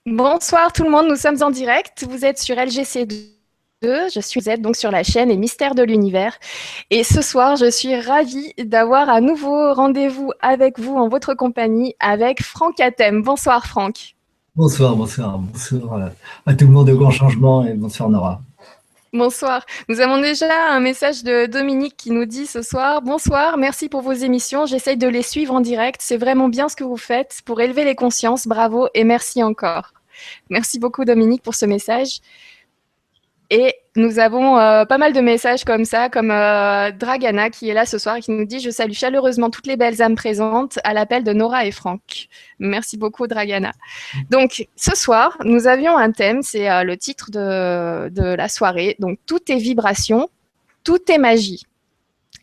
Bonsoir tout le monde, nous sommes en direct. Vous êtes sur LGC2, vous êtes donc sur la chaîne Les Mystères de l'Univers. Et ce soir, je suis ravie d'avoir un nouveau rendez-vous avec vous en votre compagnie avec Franck Atem. Bonsoir Franck. Bonsoir, à tout le monde de Grand Changement et bonsoir Nora. Bonsoir. Nous avons déjà un message de Dominique qui nous dit ce soir: bonsoir, merci pour vos émissions, j'essaye de les suivre en direct, c'est vraiment bien ce que vous faites pour élever les consciences, bravo et merci encore. Merci beaucoup Dominique pour ce message. Et nous avons pas mal de messages comme ça, comme Dragana qui est là ce soir et qui nous dit: je salue chaleureusement toutes les belles âmes présentes à l'appel de Nora et Franck. Merci beaucoup Dragana. Donc ce soir, nous avions un thème, c'est le titre de la soirée. Donc tout est vibration, tout est magie.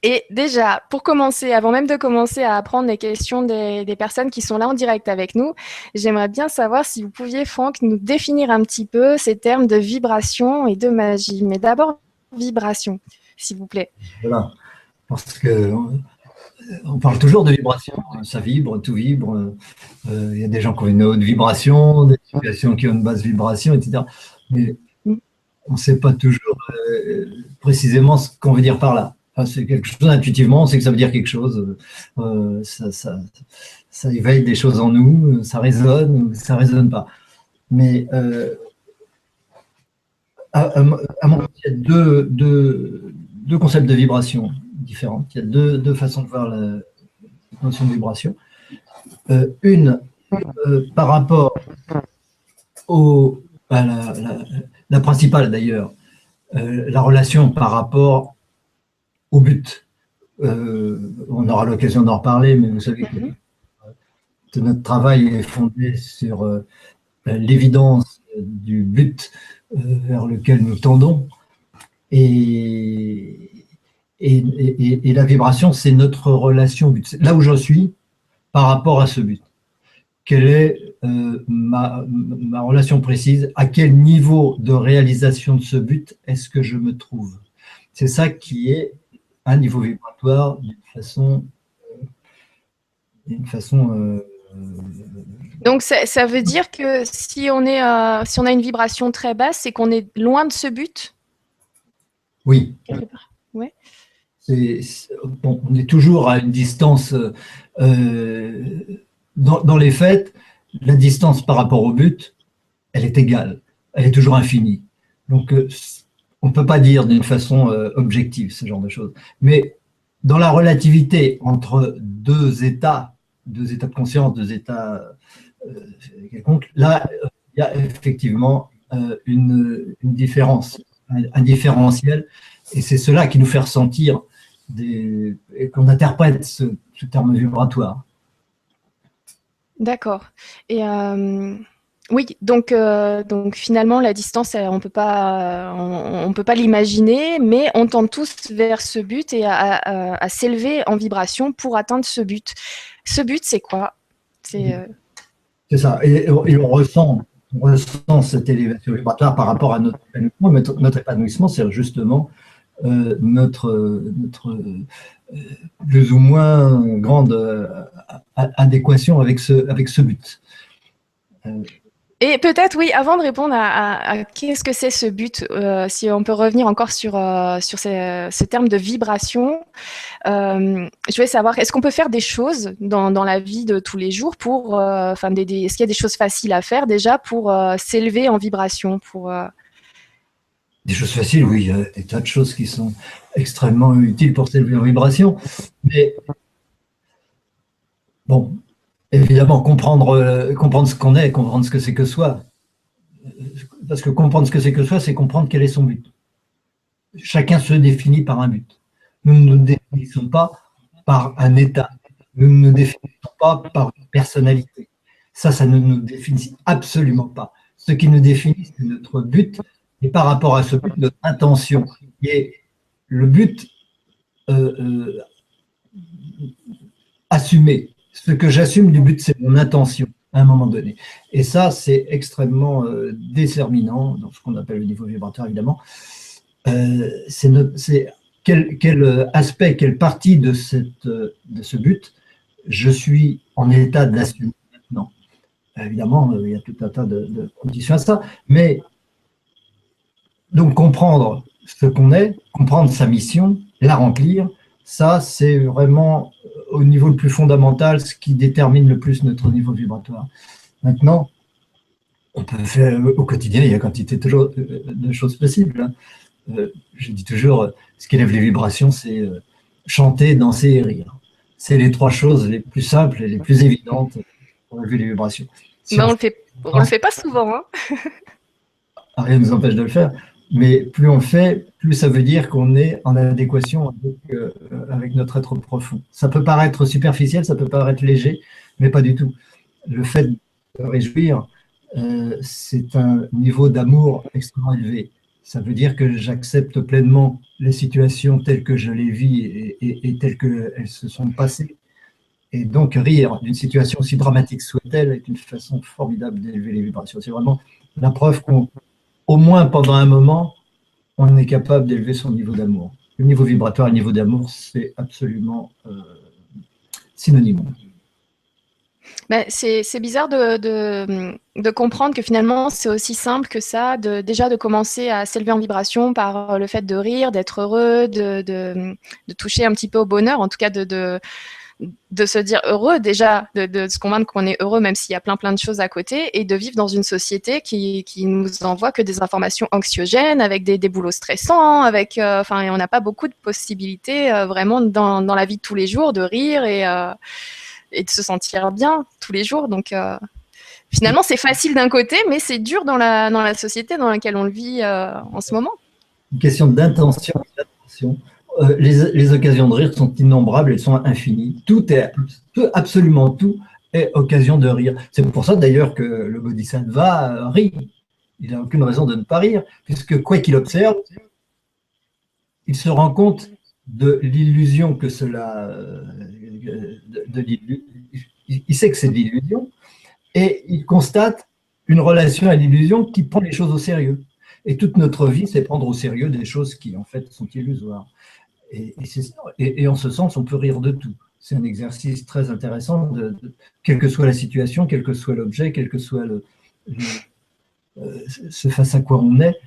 Et déjà, pour commencer, avant même de commencer à apprendre les questions des personnes qui sont là en direct avec nous, j'aimerais bien savoir si vous pouviez, Franck, nous définir un petit peu ces termes de vibration et de magie. Mais d'abord, vibration, s'il vous plaît. Voilà, parce que on parle toujours de vibration, ça vibre, tout vibre. Il y a des gens qui ont une haute vibration, des situations qui ont une basse vibration, etc. Mais on ne sait pas toujours précisément ce qu'on veut dire par là. Enfin, c'est quelque chose intuitivement, on sait que ça veut dire quelque chose. Ça éveille des choses en nous, ça résonne pas. Mais à mon avis, il y a deux concepts de vibration différents. Il y a deux façons de voir la notion de vibration. Une, par rapport à la principale d'ailleurs, la relation par rapport au but. On aura l'occasion d'en reparler, mais vous savez que notre travail est fondé sur l'évidence du but vers lequel nous tendons. Et la vibration, c'est notre relation au but. Là où je suis par rapport à ce but. Quelle est ma relation précise? À quel niveau de réalisation de ce but est-ce que je me trouve? C'est ça qui est un niveau vibratoire d'une façon donc ça veut dire que si on a une vibration très basse, c'est qu'on est loin de ce but? Oui. Ouais. On est toujours à une distance. Dans les faits, la distance par rapport au but, elle est égale. Elle est toujours infinie. Donc, on ne peut pas dire d'une façon objective ce genre de choses. Mais dans la relativité entre deux états de conscience, deux états quelconques, là, il y a effectivement une différence, un différentiel, et c'est cela qui nous fait ressentir qu'on interprète ce terme vibratoire. D'accord. Et oui, donc finalement, la distance, on peut pas l'imaginer, mais on tend tous vers ce but et à s'élever en vibration pour atteindre ce but. Ce but, c'est quoi? C'est ça. Et on ressent cette élévation vibratoire par rapport à notre épanouissement. Notre épanouissement, c'est justement notre plus ou moins grande adéquation avec ce but. Et peut-être, oui, avant de répondre à qu'est-ce que c'est ce but, si on peut revenir encore sur ce terme de vibration, je voulais savoir, est-ce qu'on peut faire des choses dans la vie de tous les jours pour, est-ce qu'il y a des choses faciles à faire déjà pour s'élever en vibration, Des choses faciles, oui, il y a des tas de choses qui sont extrêmement utiles pour s'élever en vibration. Mais bon, évidemment, comprendre ce qu'on est, comprendre ce que c'est que soi. Parce que comprendre ce que c'est que soi, c'est comprendre quel est son but. Chacun se définit par un but. Nous ne nous définissons pas par un état. Nous ne nous définissons pas par une personnalité. Ça ne nous définit absolument pas. Ce qui nous définit, c'est notre but, et par rapport à ce but, notre intention. Et le but assumé. Ce que j'assume du but, c'est mon intention à un moment donné. Et ça, c'est extrêmement déterminant dans ce qu'on appelle le niveau vibratoire, évidemment. C'est quel aspect, quelle partie de ce but je suis en état d'assumer maintenant. Évidemment, il y a tout un tas de conditions à ça. Mais donc comprendre ce qu'on est, comprendre sa mission, la remplir, ça c'est vraiment au niveau le plus fondamental, ce qui détermine le plus notre niveau vibratoire. Maintenant, on peut faire au quotidien, il y a quantité de choses possibles. Je dis toujours, ce qui élève les vibrations, c'est chanter, danser et rire. C'est les trois choses les plus simples et les plus évidentes pour élever les vibrations. Si on le fait pas souvent. Hein. Rien ne nous empêche de le faire, mais plus on le fait, plus ça veut dire qu'on est en adéquation avec notre être profond. Ça peut paraître superficiel, ça peut paraître léger, mais pas du tout. Le fait de se réjouir, c'est un niveau d'amour extrêmement élevé. Ça veut dire que j'accepte pleinement les situations telles que je les vis et telles qu'elles se sont passées. Et donc, rire d'une situation aussi dramatique soit-elle est une façon formidable d'élever les vibrations. C'est vraiment la preuve qu'au moins pendant un moment, on est capable d'élever son niveau d'amour. Le niveau vibratoire et le niveau d'amour, c'est absolument synonyme. Ben, c'est bizarre de comprendre que finalement c'est aussi simple que ça, déjà de commencer à s'élever en vibration par le fait de rire, d'être heureux, de toucher un petit peu au bonheur, en tout cas de se dire heureux déjà, de se convaincre qu'on est heureux même s'il y a plein de choses à côté, et de vivre dans une société qui nous envoie que des informations anxiogènes, avec des boulots stressants, avec, on n'a pas beaucoup de possibilités vraiment dans la vie de tous les jours de rire et de se sentir bien tous les jours. Donc, finalement, c'est facile d'un côté, mais c'est dur dans la société dans laquelle on le vit en ce moment. Une question d'intention. Les occasions de rire sont innombrables, elles sont infinies. Absolument tout est occasion de rire. C'est pour ça d'ailleurs que le Bodhisattva rit. Il n'a aucune raison de ne pas rire, puisque quoi qu'il observe, il se rend compte de l'illusion que cela... il sait que c'est de l'illusion, et il constate une relation à l'illusion qui prend les choses au sérieux. Et toute notre vie, c'est prendre au sérieux des choses qui, en fait, sont illusoires. Et en ce sens, on peut rire de tout. C'est un exercice très intéressant, quelle que soit la situation, quel que soit l'objet, quel que soit ce face à quoi on est,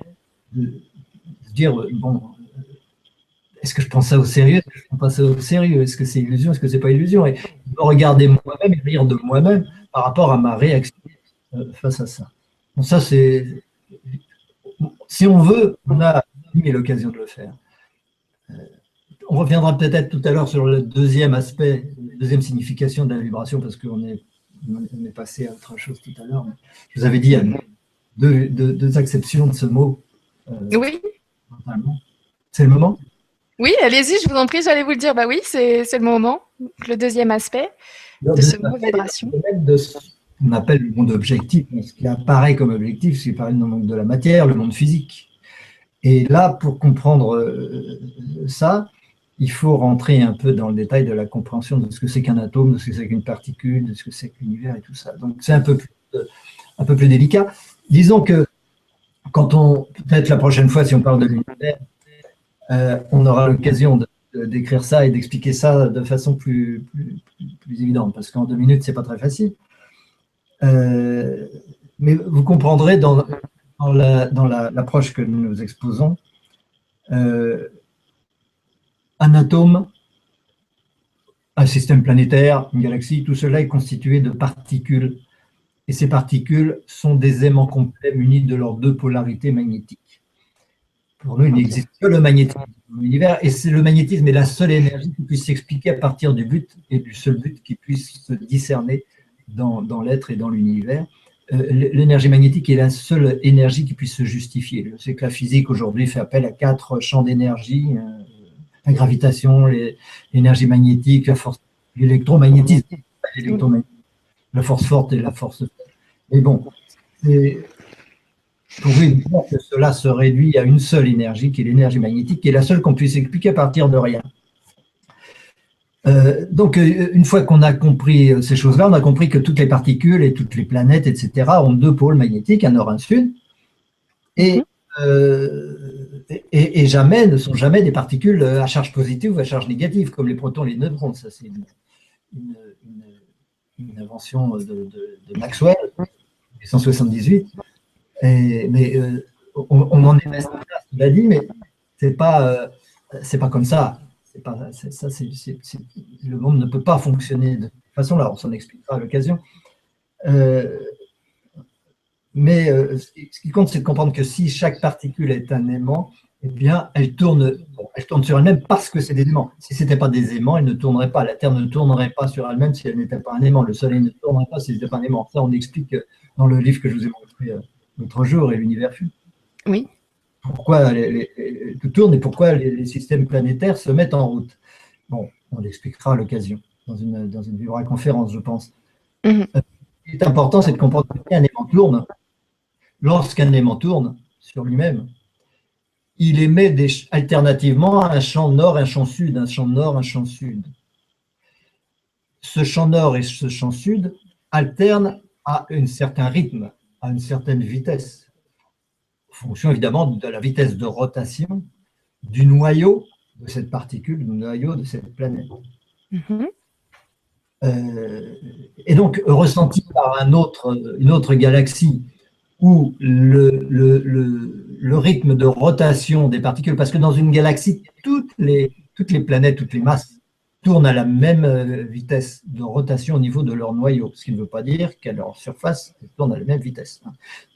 de se dire, bon, est-ce que je prends ça au sérieux? Est-ce que je ne prends pas ça au sérieux? Est-ce que c'est illusion? Est-ce que c'est pas illusion? Et me regarder moi-même et rire de moi-même par rapport à ma réaction face à ça. Bon, ça, c'est... Si on veut, on a l'occasion de le faire. On reviendra peut-être tout à l'heure sur le deuxième aspect, la deuxième signification de la vibration, parce qu'on est passé à autre chose tout à l'heure. Je vous avais dit, il y a deux acceptions de ce mot. Oui. C'est le moment? Oui, allez-y, je vous en prie, j'allais vous le dire. Bah oui, c'est le moment. Le deuxième aspect de ce mot vibration. De ce qu'on appelle le monde objectif, ce qui apparaît comme objectif, ce qui apparaît dans le monde de la matière, le monde physique. Et là, pour comprendre ça, il faut rentrer un peu dans le détail de la compréhension de ce que c'est qu'un atome, de ce que c'est qu'une particule, de ce que c'est que l'univers et tout ça. Donc c'est un peu plus délicat. Disons que peut-être la prochaine fois, si on parle de l'univers, on aura l'occasion de d'écrire ça et d'expliquer ça de façon plus évidente, parce qu'en 2 minutes, c'est pas très facile. Mais vous comprendrez dans l'approche que nous exposons, un atome, un système planétaire, une galaxie, tout cela est constitué de particules. Et ces particules sont des aimants complets munis de leurs 2 polarités magnétiques. Pour nous, il n'existe que le magnétisme dans l'univers, et c'est le magnétisme est la seule énergie qui puisse s'expliquer à partir du but, et du seul but qui puisse se discerner dans l'être et dans l'univers. L'énergie magnétique est la seule énergie qui puisse se justifier. Je sais que la physique aujourd'hui fait appel à 4 champs d'énergie, la gravitation, l'énergie magnétique, la force, l'électromagnétisme, la force forte et la force faible. Mais bon, pour dire que cela se réduit à une seule énergie, qui est l'énergie magnétique, qui est la seule qu'on puisse expliquer à partir de rien. Donc, une fois qu'on a compris ces choses-là, on a compris que toutes les particules et toutes les planètes, etc., ont 2 pôles magnétiques, un nord, un sud, et ne sont jamais des particules à charge positive ou à charge négative, comme les protons et les neutrons. Ça, c'est une invention de Maxwell, 1878. Mais on en est resté là, il a dit, mais c'est pas comme ça. Le monde ne peut pas fonctionner de cette façon-là. On s'en expliquera à l'occasion. Mais ce qui compte, c'est de comprendre que si chaque particule est un aimant, eh bien, elle tourne sur elle-même parce que c'est des aimants. Si ce n'était pas des aimants, elle ne tournerait pas. La Terre ne tournerait pas sur elle-même si elle n'était pas un aimant. Le Soleil ne tournerait pas si elle n'était pas un aimant. Ça, on explique dans le livre que je vous ai montré l'autre jour, et l'univers fut. Oui. Pourquoi tout tourne et pourquoi les systèmes planétaires se mettent en route. Bon, on l'expliquera à l'occasion, dans une vibra-conférence, je pense. Mhm. Ce qui est important, c'est de comprendre qu'un aimant tourne. Lorsqu'un aimant tourne sur lui-même, il émet alternativement un champ nord, un champ sud, un champ nord, un champ sud. Ce champ nord et ce champ sud alternent à un certain rythme, à une certaine vitesse, en fonction évidemment de la vitesse de rotation du noyau de cette particule, du noyau de cette planète. Mhm. Et donc, ressenti par une autre galaxie, où le rythme de rotation des particules, parce que dans une galaxie, toutes les planètes, toutes les masses tournent à la même vitesse de rotation au niveau de leur noyau, ce qui ne veut pas dire qu'à leur surface, elles tournent à la même vitesse.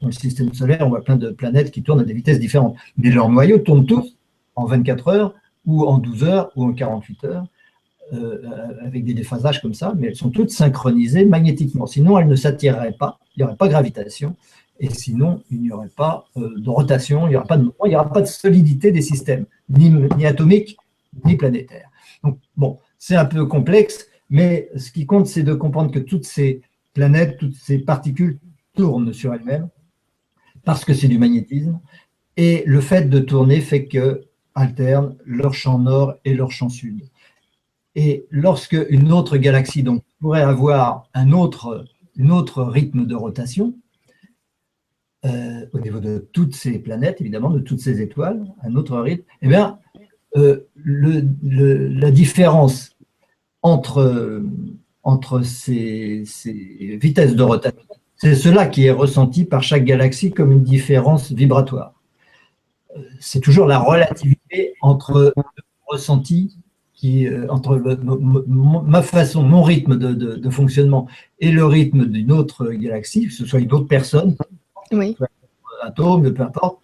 Dans le système solaire, on voit plein de planètes qui tournent à des vitesses différentes, mais leurs noyaux tournent tous en 24 heures, ou en 12 heures, ou en 48 heures, avec des déphasages comme ça, mais elles sont toutes synchronisées magnétiquement. Sinon, elles ne s'attireraient pas, il n'y aurait pas de gravitation, et sinon, il n'y aurait pas de rotation, il n'y aura pas de mouvement, il n'y aura pas de solidité des systèmes, ni atomiques, ni planétaires. Donc, bon, c'est un peu complexe, mais ce qui compte, c'est de comprendre que toutes ces planètes, toutes ces particules tournent sur elles-mêmes, parce que c'est du magnétisme, et le fait de tourner fait qu'elles alternent leur champ nord et leur champ sud. Et lorsque une autre galaxie donc, pourrait avoir un autre rythme de rotation, au niveau de toutes ces planètes, évidemment, de toutes ces étoiles, un autre rythme, eh bien, la différence entre ces vitesses de rotation, c'est cela qui est ressenti par chaque galaxie comme une différence vibratoire. C'est toujours la relativité entre le ressenti entre ma façon, mon rythme de fonctionnement et le rythme d'une autre galaxie, que ce soit une autre personne, Oui. un atome, peu importe,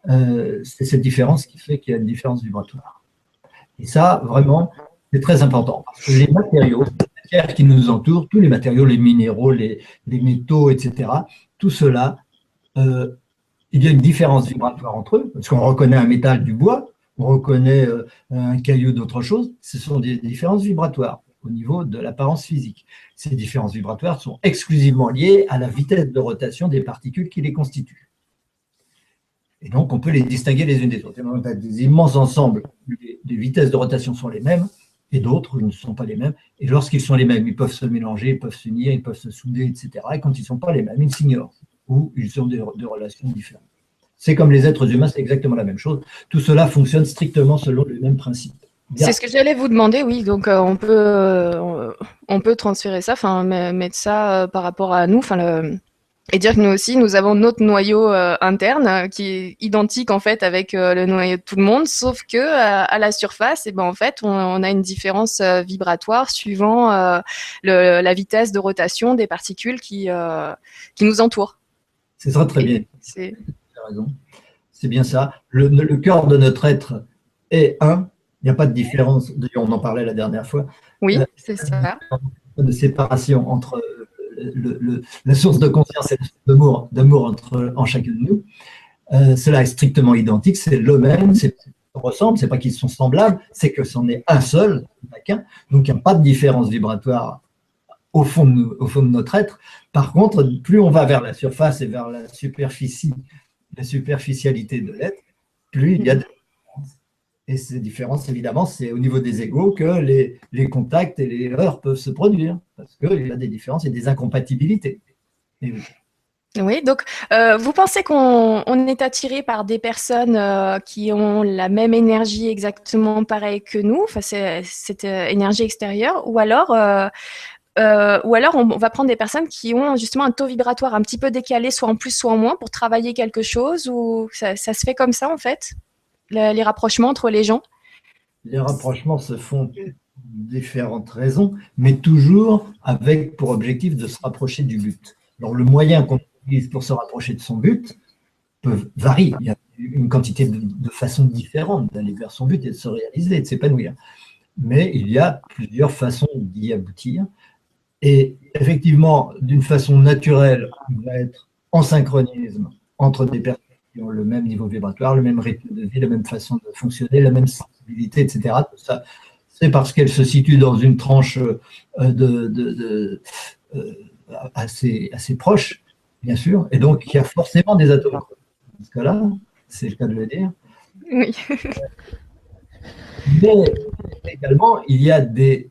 c'est cette différence qui fait qu'il y a une différence vibratoire. Et ça, vraiment, c'est très important. Parce que les matériaux, les matières qui nous entourent, tous les matériaux, les minéraux, les métaux, etc., tout cela, il y a une différence vibratoire entre eux, parce qu'on reconnaît un métal du bois, on reconnaît un caillou d'autre chose, ce sont des différences vibratoires au niveau de l'apparence physique. Ces différences vibratoires sont exclusivement liées à la vitesse de rotation des particules qui les constituent. Et donc, on peut les distinguer les unes des autres. On a des immenses ensembles, les vitesses de rotation sont les mêmes, et d'autres ne sont pas les mêmes. Et lorsqu'ils sont les mêmes, ils peuvent se mélanger, ils peuvent s'unir, ils peuvent se souder, etc. Et quand ils ne sont pas les mêmes, ils s'ignorent, ou ils ont des relations différentes. C'est comme les êtres humains, c'est exactement la même chose. Tout cela fonctionne strictement selon le même principe. C'est ce que j'allais vous demander, oui. Donc, on peut transférer ça, enfin, mettre ça par rapport à nous, et dire que nous aussi, nous avons notre noyau interne qui est identique en fait avec le noyau de tout le monde, sauf que à la surface, et ben en fait, on a une différence vibratoire suivant la vitesse de rotation des particules qui nous entourent. C'est ça, très bien. C'est raison. C'est bien ça. Le cœur de notre être est un. Il n'y a pas de différence. D'ailleurs, on en parlait la dernière fois. Oui, c'est ça. De séparation entre la source de conscience et la source d'amour en chacun de nous. Cela est strictement identique. C'est le même. C'est ressemble. C'est pas qu'ils sont semblables. C'est que c'en est un seul, chacun. Donc, il n'y a pas de différence vibratoire au fond de notre être. Par contre, plus on va vers la surface et vers la superficialité de l'être, plus il y a de différences. Et ces différences, évidemment, c'est au niveau des égos que les contacts et les heurts peuvent se produire, parce qu'il y a des différences et des incompatibilités. Et oui. Oui, donc vous pensez qu'on est attiré par des personnes qui ont la même énergie exactement pareille que nous, enfin c'est cette énergie extérieure, ou alors ou alors on va prendre des personnes qui ont justement un taux vibratoire un petit peu décalé, soit en plus, soit en moins, pour travailler quelque chose, ou ça se fait comme ça en fait, les rapprochements entre les gens? Les rapprochements se font pour différentes raisons, mais toujours avec pour objectif de se rapprocher du but. Alors, le moyen qu'on utilise pour se rapprocher de son but varie. Il y a une quantité de façons différentes d'aller vers son but et de se réaliser, de s'épanouir. Mais il y a plusieurs façons d'y aboutir. Et effectivement, d'une façon naturelle, on va être en synchronisme entre des personnes qui ont le même niveau vibratoire, le même rythme de vie, la même façon de fonctionner, la même sensibilité, etc. Tout ça, c'est parce qu'elles se situent dans une tranche assez proche, bien sûr. Et donc, il y a forcément des atomes. Dans ce cas-là, c'est le cas de le dire. Oui. Mais également, il y a des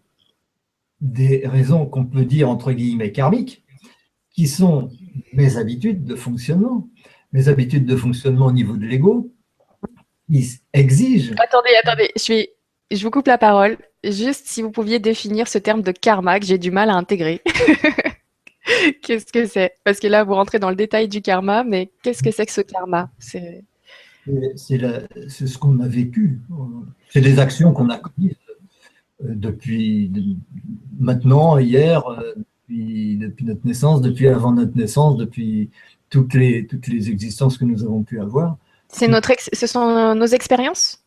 raisons qu'on peut dire entre guillemets karmiques, qui sont mes habitudes de fonctionnement. Mes habitudes de fonctionnement au niveau de l'ego, ils exigent… Attendez, je vous coupe la parole. Juste si vous pouviez définir ce terme de karma que j'ai du mal à intégrer. Qu'est-ce que c'est? Parce que là, vous rentrez dans le détail du karma, mais qu'est-ce que c'est que ce karma? C'est ce qu'on a vécu. C'est des actions qu'on a commises depuis maintenant, hier, depuis notre naissance, depuis avant notre naissance, depuis toutes les existences que nous avons pu avoir. Ce sont nos expériences,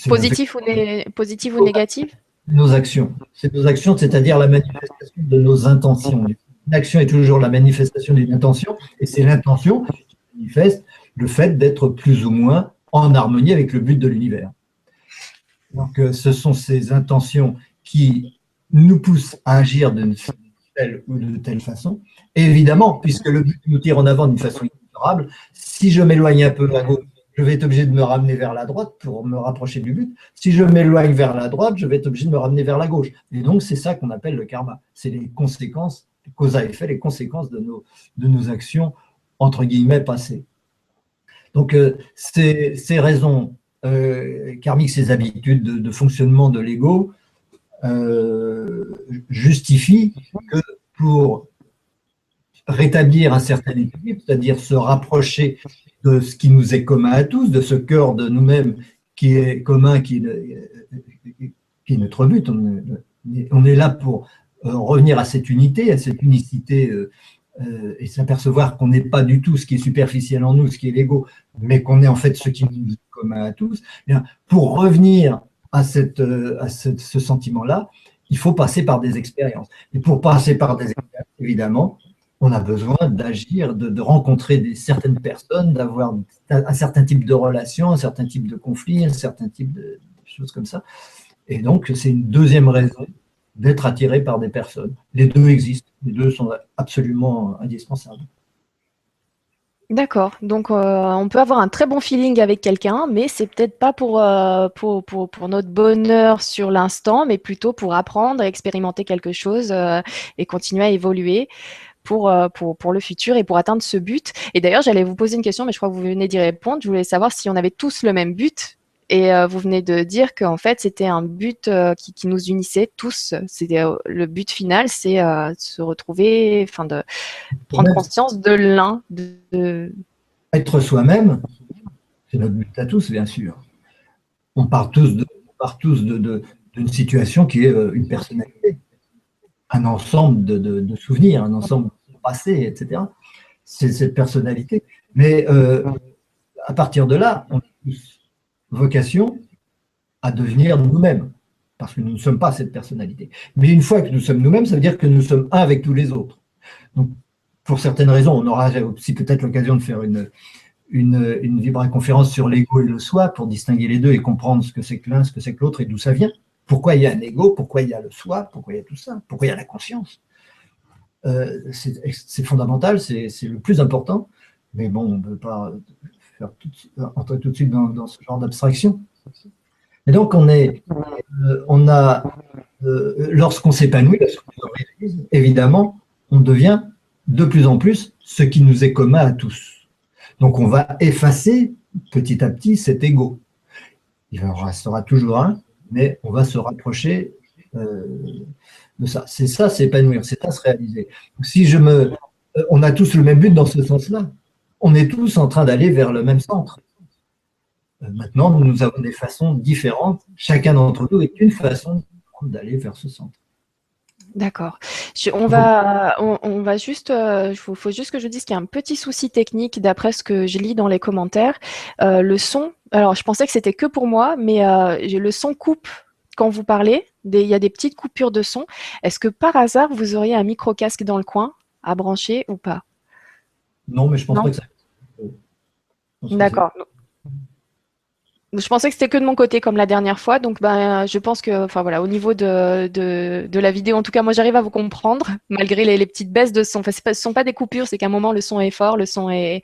positives ou négatives? Nos actions. C'est nos actions, c'est-à-dire la manifestation de nos intentions. Une action est toujours la manifestation d'une intention, et c'est l'intention qui manifeste le fait d'être plus ou moins en harmonie avec le but de l'univers. Donc, ce sont ces intentions qui nous poussent à agir de telle ou de telle façon. Et évidemment, puisque le but nous tire en avant d'une façon inexorable, si je m'éloigne un peu à gauche, je vais être obligé de me ramener vers la droite pour me rapprocher du but. Si je m'éloigne vers la droite, je vais être obligé de me ramener vers la gauche. Et donc, c'est ça qu'on appelle le karma. C'est les conséquences, les causes à effet, les conséquences de nos actions, entre guillemets, passées. Donc, ces raisons karmiques, ces habitudes de fonctionnement de l'ego, justifient que pour rétablir un certain équilibre, c'est-à-dire se rapprocher de ce qui nous est commun à tous, de ce cœur de nous-mêmes qui est commun, qui est notre but. On est là pour revenir à cette unité, à cette unicité et s'apercevoir qu'on n'est pas du tout ce qui est superficiel en nous, ce qui est l'ego, mais qu'on est en fait ce qui nous est commun à tous. Bien, pour revenir à ce sentiment-là, il faut passer par des expériences. Et pour passer par des expériences, évidemment, on a besoin d'agir, de rencontrer certaines personnes, d'avoir un certain type de relations, un certain type de conflits, un certain type de choses comme ça. Et donc, c'est une deuxième raison d'être attiré par des personnes. Les deux existent, les deux sont absolument indispensables. D'accord. Donc, on peut avoir un très bon feeling avec quelqu'un, mais c'est peut-être pas pour notre bonheur sur l'instant, mais plutôt pour apprendre, expérimenter quelque chose et continuer à évoluer pour le futur et pour atteindre ce but. Et d'ailleurs, j'allais vous poser une question, mais je crois que vous venez d'y répondre. Je voulais savoir si on avait tous le même but. Et vous venez de dire qu'en fait, c'était un but qui nous unissait tous. C'était le but final, c'est de se retrouver, enfin de prendre conscience de l'un. Être soi-même, c'est notre but à tous, bien sûr. On part tous d'une situation qui est une personnalité, un ensemble de souvenirs, un ensemble de passé, etc. C'est cette personnalité. Mais à partir de là, on a tous vocation à devenir nous-mêmes, parce que nous ne sommes pas cette personnalité. Mais une fois que nous sommes nous-mêmes, ça veut dire que nous sommes un avec tous les autres. Donc, pour certaines raisons, on aura aussi peut-être l'occasion de faire une vibra-conférence sur l'ego et le soi pour distinguer les deux et comprendre ce que c'est que l'un, ce que c'est que l'autre et d'où ça vient. Pourquoi il y a un ego, pourquoi il y a le soi, pourquoi il y a tout ça, pourquoi il y a la conscience. C'est fondamental, c'est le plus important, mais bon, on ne peut pas entrer tout de suite dans ce genre d'abstraction. Et donc, lorsqu'on s'épanouit, lorsqu'on se réalise, évidemment, on devient de plus en plus ce qui nous est commun à tous. Donc, on va effacer petit à petit cet ego. Il en restera toujours un, mais on va se rapprocher de ça. C'est ça, s'épanouir, c'est ça, se réaliser. Donc, si on a tous le même but dans ce sens-là. On est tous en train d'aller vers le même centre. Maintenant, nous avons des façons différentes. Chacun d'entre nous est une façon d'aller vers ce centre. D'accord. On va juste, faut juste que je dise qu'il y a un petit souci technique d'après ce que je lis dans les commentaires. Le son, alors je pensais que c'était que pour moi, mais le son coupe quand vous parlez. Il y a des petites coupures de son. Est-ce que par hasard, vous auriez un micro-casque dans le coin à brancher ou pas? Non, mais je pense Non? pas que ça. D'accord. Je pensais que c'était que de mon côté, comme la dernière fois. Donc, ben, je pense que, enfin voilà, au niveau de la vidéo, en tout cas, moi, j'arrive à vous comprendre, malgré les petites baisses de son. Enfin, ce ne sont pas des coupures, c'est qu'à un moment, le son est fort, le son est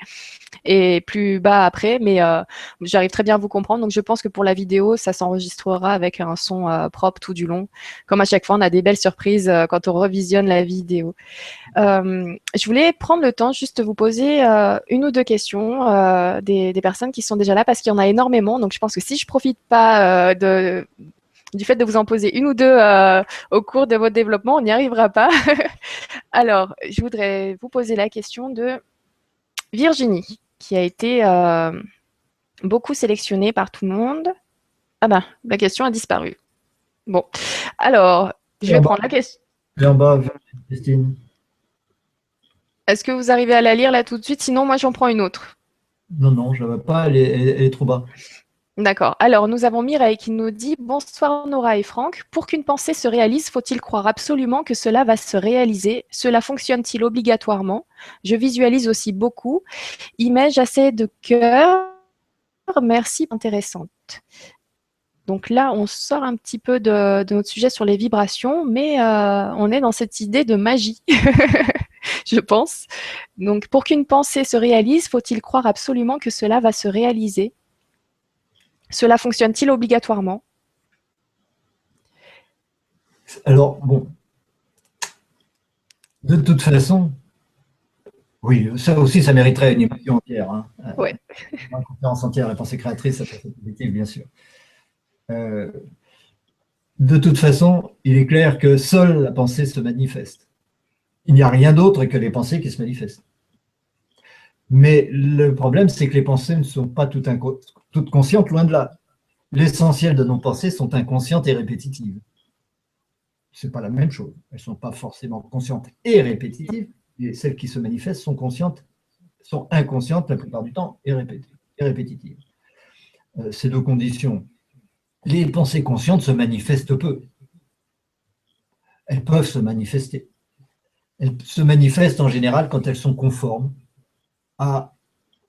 plus bas après, mais j'arrive très bien à vous comprendre. Donc, je pense que pour la vidéo, ça s'enregistrera avec un son propre tout du long. Comme à chaque fois, on a des belles surprises quand on revisionne la vidéo. Je voulais prendre le temps juste de vous poser une ou deux questions des personnes qui sont déjà là, parce qu'il y en a énormément. Donc, je pense que si je profite pas du fait de vous en poser une ou deux au cours de votre développement, on n'y arrivera pas. Alors, je voudrais vous poser la question de Virginie, qui a été beaucoup sélectionnée par tout le monde. Ah ben, la question a disparu. Bon, alors, je vais prendre la question. En bas, Christine. Est-ce que vous arrivez à la lire là tout de suite? Sinon, moi, j'en prends une autre. Non, je ne la vois pas, elle est trop bas. D'accord. Alors, nous avons Mireille qui nous dit « Bonsoir Nora et Franck. Pour qu'une pensée se réalise, faut-il croire absolument que cela va se réaliser? Cela fonctionne-t-il obligatoirement? Je visualise aussi beaucoup. Y mets-je assez de cœur? Merci, intéressante. » Donc là, on sort un petit peu de notre sujet sur les vibrations, mais on est dans cette idée de magie, je pense. Donc, pour qu'une pensée se réalise, faut-il croire absolument que cela va se réaliser? Cela fonctionne-t-il obligatoirement? Alors, bon, de toute façon, oui, ça aussi, ça mériterait une émission entière. Hein. Ouais. Une conférence entière, la pensée créatrice, ça peut être positif, bien sûr. De toute façon, il est clair que seule la pensée se manifeste. Il n'y a rien d'autre que les pensées qui se manifestent. Mais le problème, c'est que les pensées ne sont pas toutes conscientes, loin de là. L'essentiel de nos pensées sont inconscientes et répétitives. Ce n'est pas la même chose. Elles ne sont pas forcément conscientes et répétitives. Et celles qui se manifestent sont conscientes, sont inconscientes la plupart du temps et répétitives. Ces deux conditions. Les pensées conscientes se manifestent peu. Elles peuvent se manifester. Elles se manifestent en général quand elles sont conformes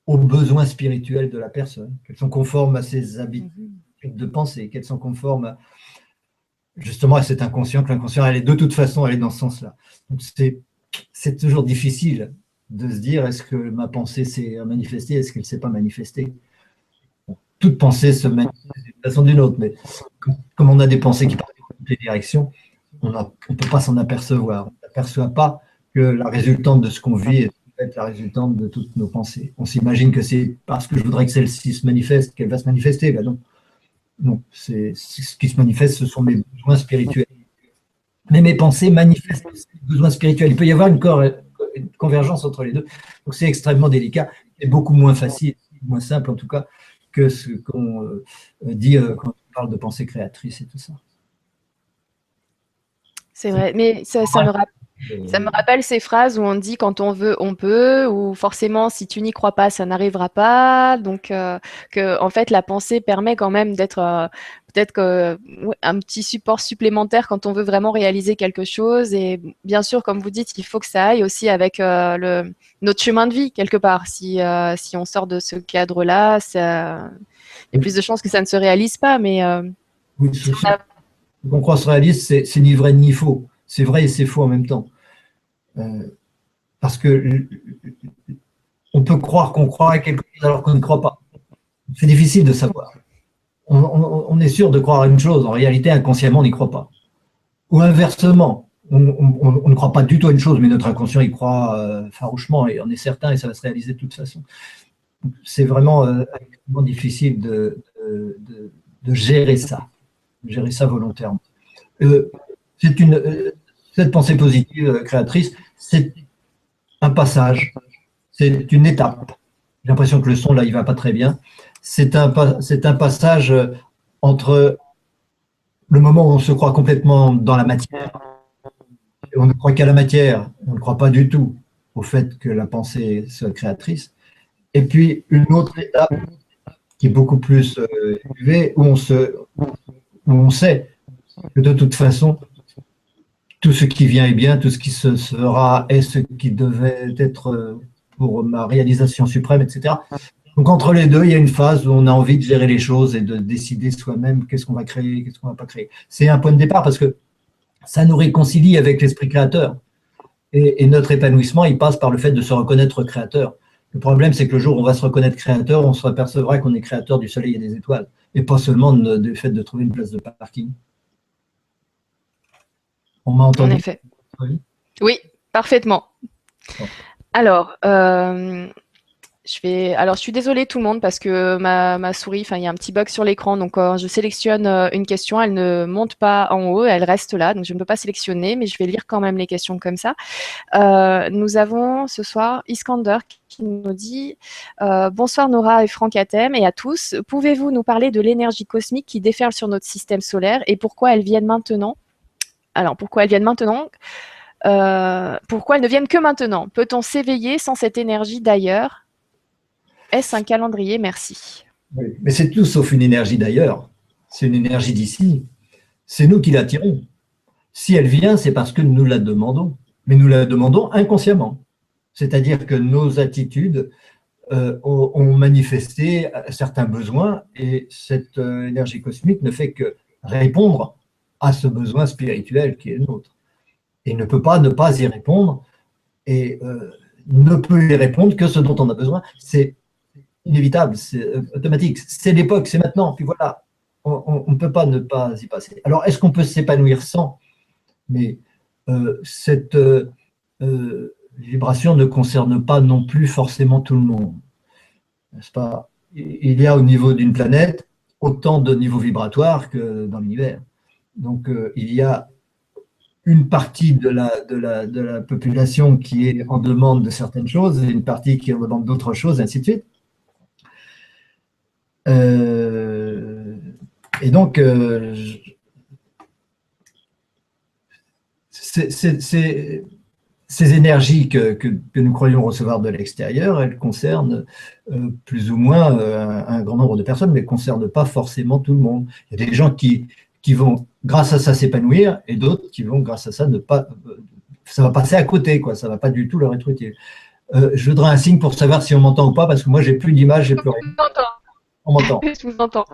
aux besoins spirituels de la personne, qu'elles sont conformes à ses habitudes de pensée, qu'elles sont conformes justement à cet inconscient, que l'inconscient, elle est de toute façon, elle est dans ce sens-là. Donc c'est toujours difficile de se dire, est-ce que ma pensée s'est manifestée, est-ce qu'elle ne s'est pas manifestée? Bon, toute pensée se manifeste d'une façon ou d'une autre, mais comme on a des pensées qui partent dans toutes les directions, on ne peut pas s'en apercevoir. On ne s'aperçoit pas que la résultante de ce qu'on vit est peut-être la résultante de toutes nos pensées. On s'imagine que c'est parce que je voudrais que celle-ci se manifeste qu'elle va se manifester. Ben non. Non, ce qui se manifeste, ce sont mes besoins spirituels. Mais mes pensées manifestent ces besoins spirituels. Il peut y avoir une convergence entre les deux. Donc c'est extrêmement délicat et beaucoup moins facile, moins simple en tout cas, que ce qu'on dit quand on parle de pensée créatrice et tout ça. C'est vrai, mais ça me rappelle ces phrases où on dit quand on veut, on peut, ou forcément si tu n'y crois pas, ça n'arrivera pas. Donc que en fait la pensée permet quand même d'être peut-être un petit support supplémentaire quand on veut vraiment réaliser quelque chose. Et bien sûr, comme vous dites, il faut que ça aille aussi avec notre chemin de vie quelque part. Si on sort de ce cadre-là, il y a plus de chances que ça ne se réalise pas. Mais oui, qu'on croit se réalise, c'est ni vrai ni faux. C'est vrai et c'est faux en même temps. Parce que on peut croire qu'on croit à quelque chose alors qu'on ne croit pas. C'est difficile de savoir. On est sûr de croire à une chose, en réalité, inconsciemment, on n'y croit pas. Ou inversement, on ne croit pas du tout à une chose, mais notre inconscient y croit farouchement, et on est certain, et ça va se réaliser de toute façon. C'est vraiment extrêmement difficile de gérer ça volontairement. C'est cette pensée positive créatrice, c'est un passage, c'est une étape. J'ai l'impression que le son, là, il va pas très bien. C'est un passage entre le moment où on se croit complètement dans la matière, et on ne croit qu'à la matière, on ne croit pas du tout au fait que la pensée soit créatrice, et puis une autre étape qui est beaucoup plus élevée, où on sait que de toute façon, tout ce qui vient est bien, tout ce qui se fera est ce qui devait être pour ma réalisation suprême, etc. Donc entre les deux, il y a une phase où on a envie de gérer les choses et de décider soi-même qu'est-ce qu'on va créer, qu'est-ce qu'on va pas créer. C'est un point de départ parce que ça nous réconcilie avec l'esprit créateur. Et notre épanouissement, il passe par le fait de se reconnaître créateur. Le problème, c'est que le jour où on va se reconnaître créateur, on se apercevra qu'on est créateur du soleil et des étoiles, et pas seulement du fait de trouver une place de parking. On m'a entendu? En effet. Oui, parfaitement. Bon. Alors, je suis désolée tout le monde parce que ma souris, il y a un petit bug sur l'écran. Donc, je sélectionne une question, elle ne monte pas en haut, elle reste là. Donc, je ne peux pas sélectionner, mais je vais lire quand même les questions comme ça. Nous avons ce soir Iskander qui nous dit bonsoir Nora et Franck Hatem et à tous. Pouvez-vous nous parler de l'énergie cosmique qui déferle sur notre système solaire et pourquoi elles viennent maintenant? Alors, pourquoi elles viennent maintenant? Pourquoi elles ne viennent que maintenant? Peut-on s'éveiller sans cette énergie d'ailleurs? Est-ce un calendrier? Merci. Oui, mais c'est tout sauf une énergie d'ailleurs. C'est une énergie d'ici. C'est nous qui l'attirons. Si elle vient, c'est parce que nous la demandons. Mais nous la demandons inconsciemment. C'est-à-dire que nos attitudes ont manifesté certains besoins et cette énergie cosmique ne fait que répondre à ce besoin spirituel qui est le nôtre. Et ne peut pas ne pas y répondre et ne peut y répondre que ce dont on a besoin. C'est inévitable, c'est automatique. C'est l'époque, c'est maintenant. Puis voilà, on ne peut pas ne pas y passer. Alors, est-ce qu'on peut s'épanouir sans? Mais cette vibration ne concerne pas non plus forcément tout le monde. N'est-ce pas? Il y a au niveau d'une planète autant de niveaux vibratoires que dans l'univers. Donc, il y a une partie de la population qui est en demande de certaines choses et une partie qui est en demande d'autres choses, et ainsi de suite. Et donc, ces énergies que nous croyons recevoir de l'extérieur, elles concernent plus ou moins un grand nombre de personnes, mais ne concernent pas forcément tout le monde. Il y a des gens qui vont, grâce à ça, s'épanouir, et d'autres qui vont, grâce à ça, ne pas... ça va passer à côté, quoi. Ça ne va pas du tout leur être utile. Je voudrais un signe pour savoir si on m'entend ou pas, parce que moi, j'ai plus d'image, j'ai plus rien. On m'entend. Je vous entends.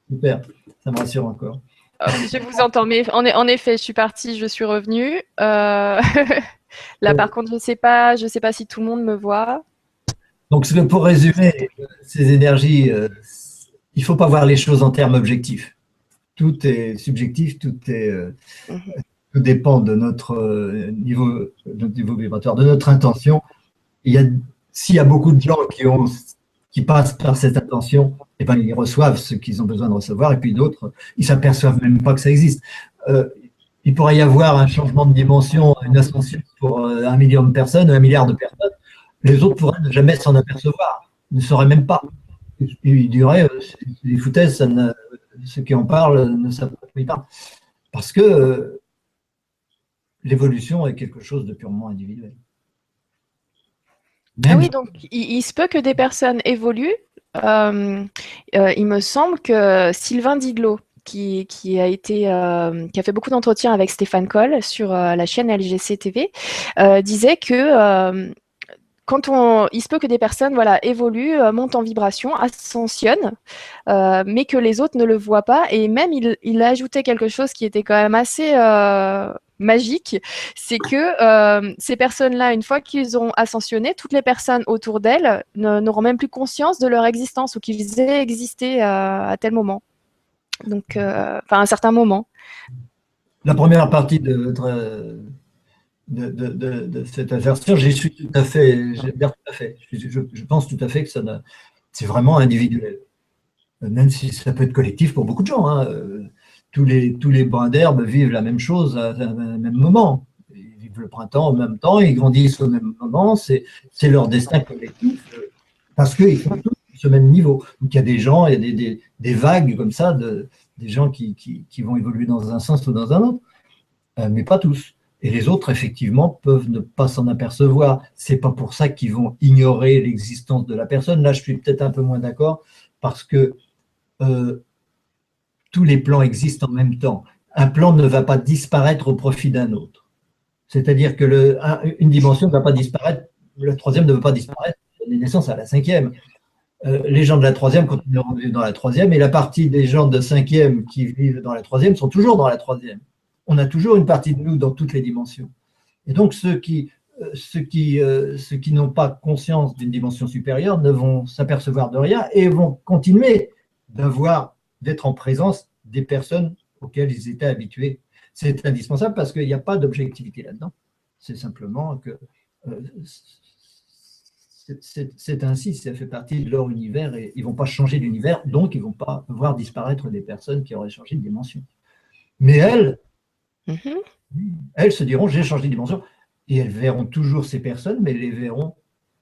Super, ça me rassure encore. Je vous entends, mais en effet, je suis partie, je suis revenue. Là, par contre, je sais pas si tout le monde me voit. Donc, pour résumer, ces énergies, il ne faut pas voir les choses en termes objectifs. Tout est subjectif, tout dépend de notre niveau vibratoire, de notre intention. S'il y a beaucoup de gens qui passent par cette intention, eh ben, ils reçoivent ce qu'ils ont besoin de recevoir, et puis d'autres, ils ne s'aperçoivent même pas que ça existe. Il pourrait y avoir un changement de dimension, une ascension pour 1 million de personnes, 1 milliard de personnes. Les autres pourraient ne jamais s'en apercevoir, ne sauraient même pas. Ils diraient, c'est des foutaises, ceux qui en parlent ne savent pas de quoi ils parlent. Parce que l'évolution est quelque chose de purement individuel. Ah oui, donc il se peut que des personnes évoluent. Il me semble que Sylvain Didlot, qui a fait beaucoup d'entretiens avec Stéphane Coll sur la chaîne LGC TV, disait que il se peut que des personnes évoluent, montent en vibration, ascensionnent, mais que les autres ne le voient pas. Et même, il a ajouté quelque chose qui était quand même assez magique, c'est que ces personnes-là, une fois qu'ils ont ascensionné, toutes les personnes autour d'elles n'auront même plus conscience de leur existence ou qu'ils aient existé à tel moment. Donc, à un certain moment. La première partie de cette assertion, j'y suis tout à fait, j'adhère tout à fait. Je pense tout à fait que c'est vraiment individuel. Même si ça peut être collectif pour beaucoup de gens. Hein. tous les brins d'herbe vivent la même chose à un même moment. Ils vivent le printemps au même temps, ils grandissent au même moment, c'est leur destin collectif, parce qu'ils sont tous à ce même niveau. Donc il y a des gens, il y a des vagues comme ça, des gens qui vont évoluer dans un sens ou dans un autre, mais pas tous. Et les autres, effectivement, peuvent ne pas s'en apercevoir. C'est pas pour ça qu'ils vont ignorer l'existence de la personne. Là, je suis peut-être un peu moins d'accord, parce que tous les plans existent en même temps. Un plan ne va pas disparaître au profit d'un autre. C'est-à-dire que une dimension ne va pas disparaître, le troisième ne veut pas disparaître, donner naissance à la cinquième. Les gens de la troisième continueront de vivre dans la troisième, et la partie des gens de cinquième qui vivent dans la troisième sont toujours dans la troisième. On a toujours une partie de nous dans toutes les dimensions. Et donc ceux qui n'ont pas conscience d'une dimension supérieure ne vont s'apercevoir de rien et vont continuer d'être en présence des personnes auxquelles ils étaient habitués. C'est indispensable parce qu'il n'y a pas d'objectivité là-dedans. C'est simplement que c'est ainsi, ça fait partie de leur univers et ils ne vont pas changer d'univers, donc ils ne vont pas voir disparaître des personnes qui auraient changé de dimension. Mais elles se diront, j'ai changé de dimension, et elles verront toujours ces personnes, mais elles les verront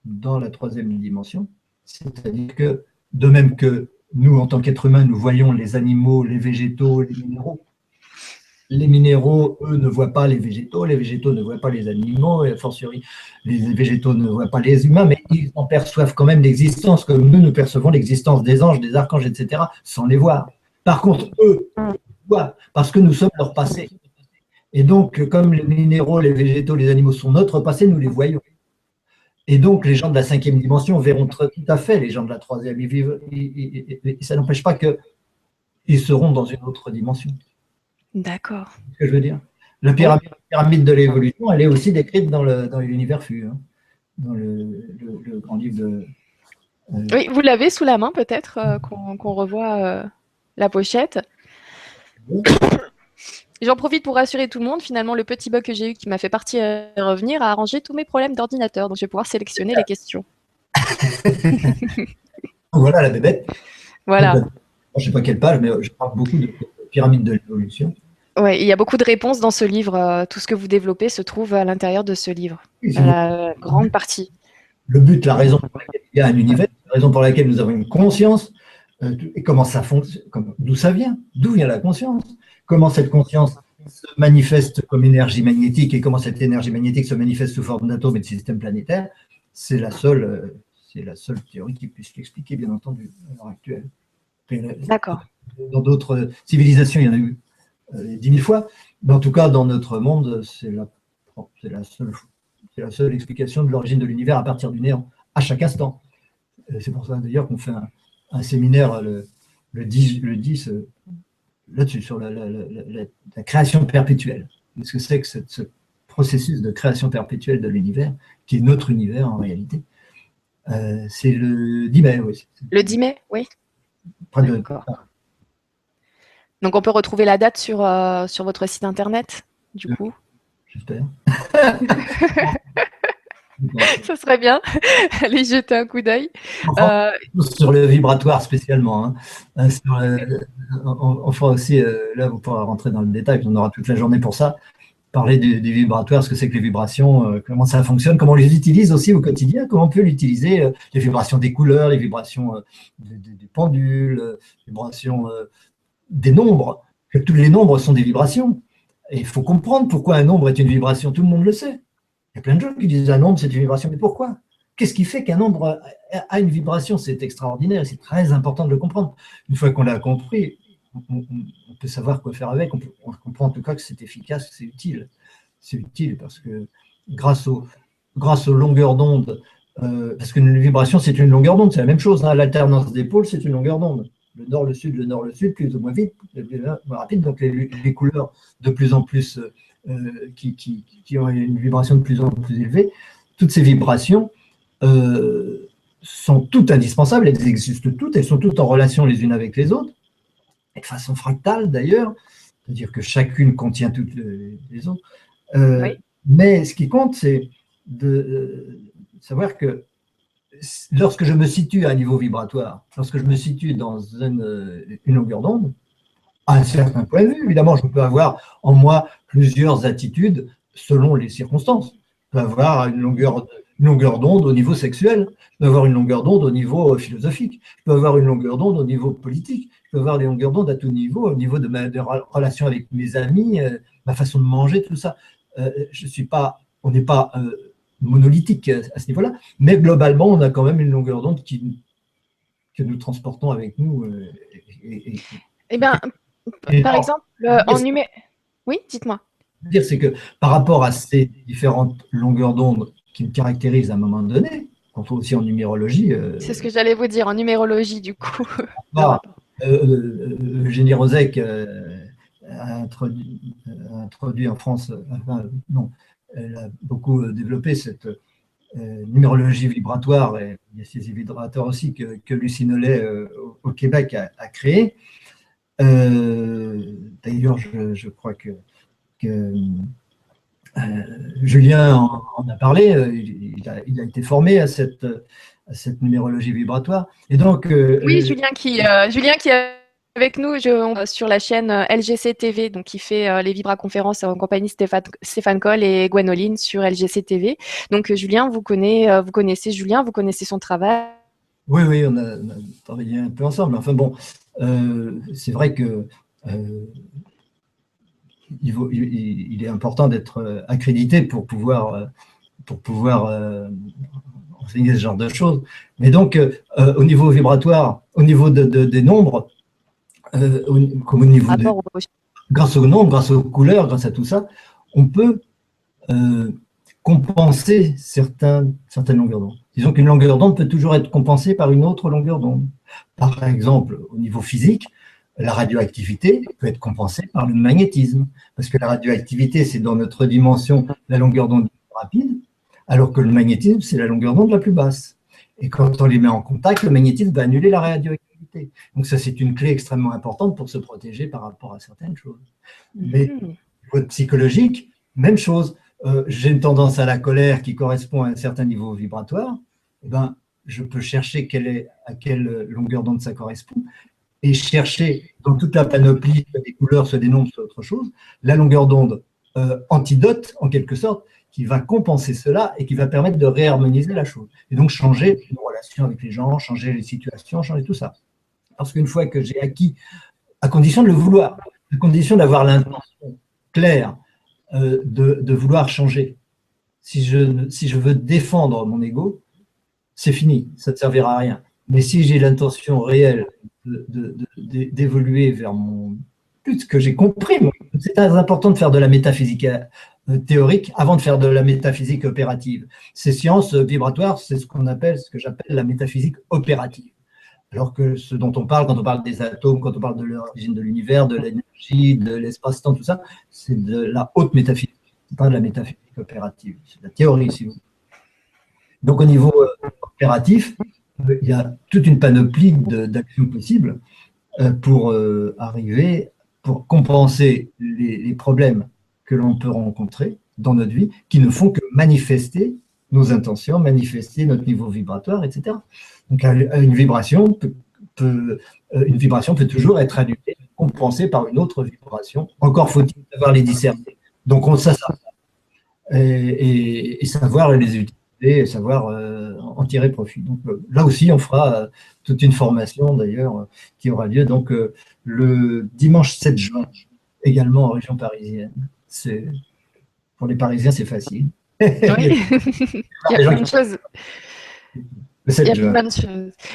dans la troisième dimension. C'est-à-dire que, de même que nous, en tant qu'êtres humains, nous voyons les animaux, les végétaux, les minéraux, eux, ne voient pas les végétaux ne voient pas les animaux, et a fortiori, les végétaux ne voient pas les humains, mais ils en perçoivent quand même l'existence, comme nous percevons l'existence des anges, des archanges, etc., sans les voir. Par contre, eux, ils voient, parce que nous sommes leur passé. Et donc, comme les minéraux, les végétaux, les animaux sont notre passé, nous les voyons. Et donc, les gens de la cinquième dimension verront tout à fait les gens de la troisième. Ça n'empêche pas qu'ils seront dans une autre dimension. D'accord. C'est ce que je veux dire. La pyramide de l'évolution, elle est aussi décrite dans l'univers FU, hein, dans le grand livre de... Oui, vous l'avez sous la main peut-être, qu'on revoit la pochette. J'en profite pour rassurer tout le monde. Finalement, le petit bug que j'ai eu qui m'a fait partir et revenir a arrangé tous mes problèmes d'ordinateur. Donc, je vais pouvoir sélectionner les questions. Voilà la bébête. Voilà. Je ne sais pas quelle page, mais je parle beaucoup de pyramide de l'évolution. Oui, il y a beaucoup de réponses dans ce livre. Tout ce que vous développez se trouve à l'intérieur de ce livre. La grande partie. Le but, la raison pour laquelle il y a un univers, la raison pour laquelle nous avons une conscience, et comment ça fonctionne, d'où ça vient, d'où vient la conscience, comment cette conscience se manifeste comme énergie magnétique et comment cette énergie magnétique se manifeste sous forme d'atomes et de systèmes planétaires, c'est la seule théorie qui puisse l'expliquer, bien entendu, à l'heure actuelle. D'accord. Dans d'autres civilisations, il y en a eu 10 000 fois, mais en tout cas, dans notre monde, c'est la seule explication de l'origine de l'univers à partir du néant, à chaque instant. C'est pour ça d'ailleurs qu'on fait un séminaire le 10 là-dessus, sur la création perpétuelle. Qu'est-ce que c'est que ce processus de création perpétuelle de l'univers, qui est notre univers en réalité? C'est le 10 mai, oui. Le 10 mai, oui. D'accord. Donc, on peut retrouver la date sur votre site internet, du coup. J'espère. Ça serait bien. Allez jeter un coup d'œil. Sur le vibratoire spécialement. Hein. On fera aussi, là vous pourrez rentrer dans le détail, on aura toute la journée pour ça, parler des vibratoires, ce que c'est que les vibrations, comment ça fonctionne, comment on les utilise aussi au quotidien, comment on peut l'utiliser, les vibrations des couleurs, les vibrations des pendules, les vibrations des nombres, que tous les nombres sont des vibrations. Et il faut comprendre pourquoi un nombre est une vibration, tout le monde le sait. Il y a plein de gens qui disent un nombre c'est une vibration, mais pourquoi? Qu'est-ce qui fait qu'un nombre a une vibration? C'est extraordinaire et c'est très important de le comprendre. Une fois qu'on l'a compris, on peut savoir quoi faire avec, on comprend en tout cas que c'est efficace, que c'est utile. C'est utile parce que grâce aux longueurs d'onde, parce qu'une vibration c'est une longueur d'onde, c'est la même chose, hein, l'alternance des pôles c'est une longueur d'onde. Le nord, le sud, plus ou moins vite, moins rapide, donc les couleurs de plus en plus qui ont une vibration de plus en plus élevée, toutes ces vibrations sont toutes indispensables, elles existent toutes, elles sont toutes en relation les unes avec les autres, et de façon fractale d'ailleurs, c'est-à-dire que chacune contient toutes les autres. Oui. Mais ce qui compte, c'est de savoir que lorsque je me situe à un niveau vibratoire, lorsque je me situe dans une longueur d'onde, à un certain point de vue. Évidemment, je peux avoir en moi plusieurs attitudes selon les circonstances. Je peux avoir une longueur d'onde au niveau sexuel, je peux avoir une longueur d'onde au niveau philosophique, je peux avoir une longueur d'onde au niveau politique, je peux avoir des longueurs d'onde à tout niveau, au niveau de ma relation avec mes amis, ma façon de manger, tout ça. On n'est pas monolithique à ce niveau-là, mais globalement, on a quand même une longueur d'onde que nous transportons avec nous. Eh bien, par exemple, en numérique… Oui, dites-moi. Dire, c'est que par rapport à ces différentes longueurs d'onde qui me caractérisent à un moment donné, qu'on trouve aussi en numérologie. C'est ce que j'allais vous dire, en numérologie, du coup. Eugénie Rozek a introduit en France, elle a beaucoup développé cette numérologie vibratoire, et il y a ces vibrateurs aussi que Lucie Nollet au Québec a créé. D'ailleurs, je crois que Julien en a parlé, il a été formé à cette numérologie vibratoire. Et donc, oui, Julien qui est avec nous sur la chaîne LGC TV, donc qui fait les Vibra-conférences en compagnie Stéphane Coll et Gwenoline sur LGC TV. Donc Julien, vous connaissez Julien, vous connaissez son travail. Oui, on a travaillé un peu ensemble. Enfin bon, c'est vrai que il est important d'être accrédité pour pouvoir enseigner ce genre de choses. Mais donc, au niveau vibratoire, au niveau des nombres, comme au niveau grâce aux nombres, grâce aux couleurs, grâce à tout ça, on peut compenser certaines longueurs d'onde. Disons qu'une longueur d'onde peut toujours être compensée par une autre longueur d'onde. Par exemple, au niveau physique, la radioactivité peut être compensée par le magnétisme, parce que la radioactivité, c'est dans notre dimension la longueur d'onde la plus rapide, alors que le magnétisme, c'est la longueur d'onde la plus basse. Et quand on les met en contact, le magnétisme va annuler la radioactivité. Donc ça, c'est une clé extrêmement importante pour se protéger par rapport à certaines choses. Mais au niveau psychologique, même chose. J'ai une tendance à la colère qui correspond à un certain niveau vibratoire. Eh ben, je peux chercher à quelle longueur d'onde ça correspond, et chercher dans toute la panoplie, soit des couleurs, soit des nombres, soit autre chose, la longueur d'onde antidote, en quelque sorte, qui va compenser cela et qui va permettre de réharmoniser la chose. Et donc changer nos relations avec les gens, changer les situations, changer tout ça. Parce qu'une fois que j'ai acquis, à condition de le vouloir, à condition d'avoir l'intention claire de vouloir changer, si je veux défendre mon ego, c'est fini, ça ne servira à rien. Mais si j'ai l'intention réelle d'évoluer vers mon but, que j'ai compris, c'est très important de faire de la métaphysique théorique avant de faire de la métaphysique opérative. Ces sciences vibratoires, c'est ce que j'appelle la métaphysique opérative. Alors que ce dont on parle, quand on parle des atomes, quand on parle de l'origine de l'univers, de l'énergie, de l'espace-temps, tout ça, c'est de la haute métaphysique, pas de la métaphysique opérative, c'est de la théorie, si vous voulez. Donc au niveau opératif, il y a toute une panoplie d'actions possibles pour compenser les problèmes que l'on peut rencontrer dans notre vie, qui ne font que manifester nos intentions, manifester notre niveau vibratoire, etc. Donc une vibration peut toujours être annulée, compensée par une autre vibration. Encore faut-il savoir les discerner. Donc ça et savoir les utiliser, et savoir en tirer profit. Donc là aussi, on fera toute une formation d'ailleurs qui aura lieu donc le dimanche 7 juin, également en région parisienne. Pour les Parisiens, c'est facile. Oui. Il y a plein de choses.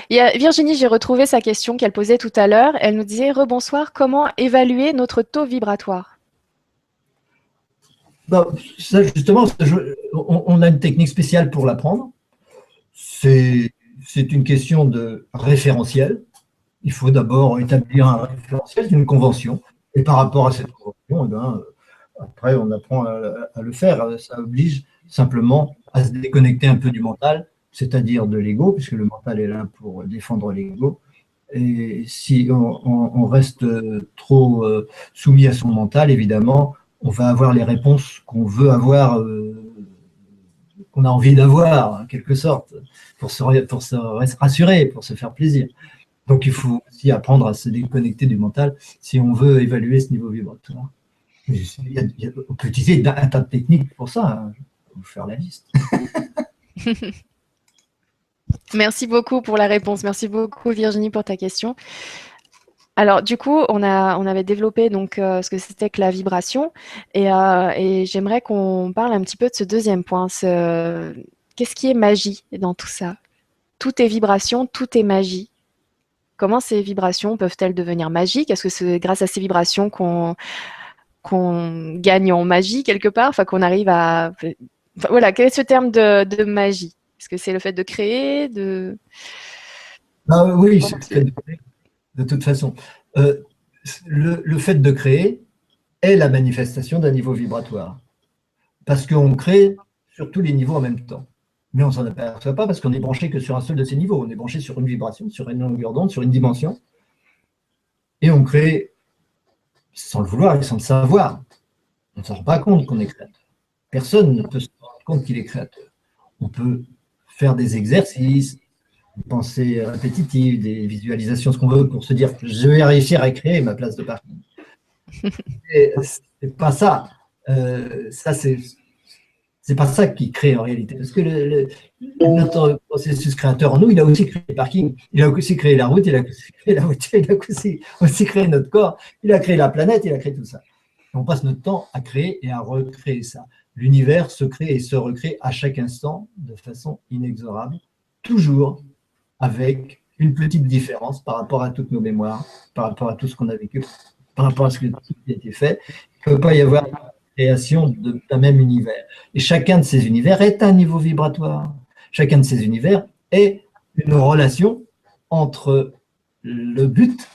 Il y a Virginie, j'ai retrouvé sa question qu'elle posait tout à l'heure. Elle nous disait « Rebonsoir, comment évaluer notre taux vibratoire ?» Ça, justement, on a une technique spéciale pour l'apprendre. C'est une question de référentiel. Il faut d'abord établir un référentiel, une convention. Et par rapport à cette convention, après, on apprend à le faire. Ça oblige simplement à se déconnecter un peu du mental, c'est-à-dire de l'ego, puisque le mental est là pour défendre l'ego. Et si on reste trop soumis à son mental, évidemment, on va avoir les réponses qu'on veut avoir, qu'on a envie d'avoir, en quelque sorte, pour se rassurer, pour se faire plaisir. Donc, il faut aussi apprendre à se déconnecter du mental si on veut évaluer ce niveau vibratoire. On peut utiliser un tas de techniques pour ça. Hein. Je vais vous faire la liste. Merci beaucoup pour la réponse. Merci beaucoup, Virginie, pour ta question. Alors, du coup, on avait développé donc ce que c'était que la vibration, et j'aimerais qu'on parle un petit peu de ce deuxième point. Qu'est-ce qui est magie dans tout ça? Tout est vibration, tout est magie. Comment ces vibrations peuvent-elles devenir magiques? Est-ce que c'est grâce à ces vibrations qu'on gagne en magie quelque part? Enfin, qu'on arrive à... Enfin, voilà, quel est ce terme de magie? Est-ce que c'est le fait de créer, Ah, oui, c'est Comment le fait de créer, de toute façon. Euh, le fait de créer est la manifestation d'un niveau vibratoire. Parce qu'on crée sur tous les niveaux en même temps. Mais on ne s'en aperçoit pas parce qu'on est branché que sur un seul de ces niveaux. On est branché sur une vibration, sur une longueur d'onde, sur une dimension. Et on crée sans le vouloir et sans le savoir. On ne s'en rend pas compte qu'on est créateur. Personne ne peut se rendre compte qu'il est créateur. On peut faire des exercices, des pensées répétitives, des visualisations, ce qu'on veut, pour se dire je vais réussir à créer ma place de parking. Et c'est pas ça. Ça, c'est pas ça qui crée en réalité. Parce que notre processus créateur en nous, il a aussi créé le parking, il a aussi créé la route, il a aussi créé la voiture, il a aussi créé notre corps, il a créé la planète, il a créé tout ça. On passe notre temps à créer et à recréer ça. L'univers se crée et se recrée à chaque instant de façon inexorable, toujours avec une petite différence par rapport à toutes nos mémoires, par rapport à tout ce qu'on a vécu, par rapport à ce qui a été fait. Il ne peut pas y avoir création d'un même univers. Et chacun de ces univers est un niveau vibratoire. Chacun de ces univers est une relation entre le but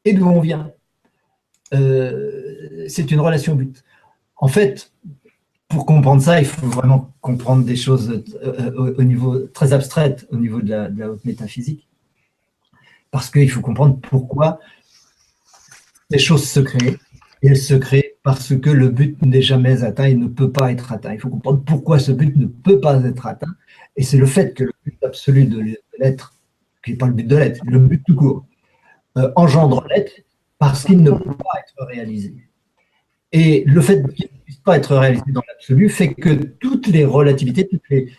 et d'où on vient. C'est une relation but. En fait, pour comprendre ça, il faut vraiment comprendre des choses au niveau très abstrait, au niveau de la haute métaphysique. Parce qu'il faut comprendre pourquoi les choses se créent. Et elles se créent parce que le but n'est jamais atteint et ne peut pas être atteint. Il faut comprendre pourquoi ce but ne peut pas être atteint. Et c'est le fait que le but absolu de l'être, qui n'est pas le but de l'être, le but tout court, engendre l'être parce qu'il ne peut pas être réalisé. Et le fait qu'il ne puisse pas être réalisé dans l'absolu fait que toutes les relativités,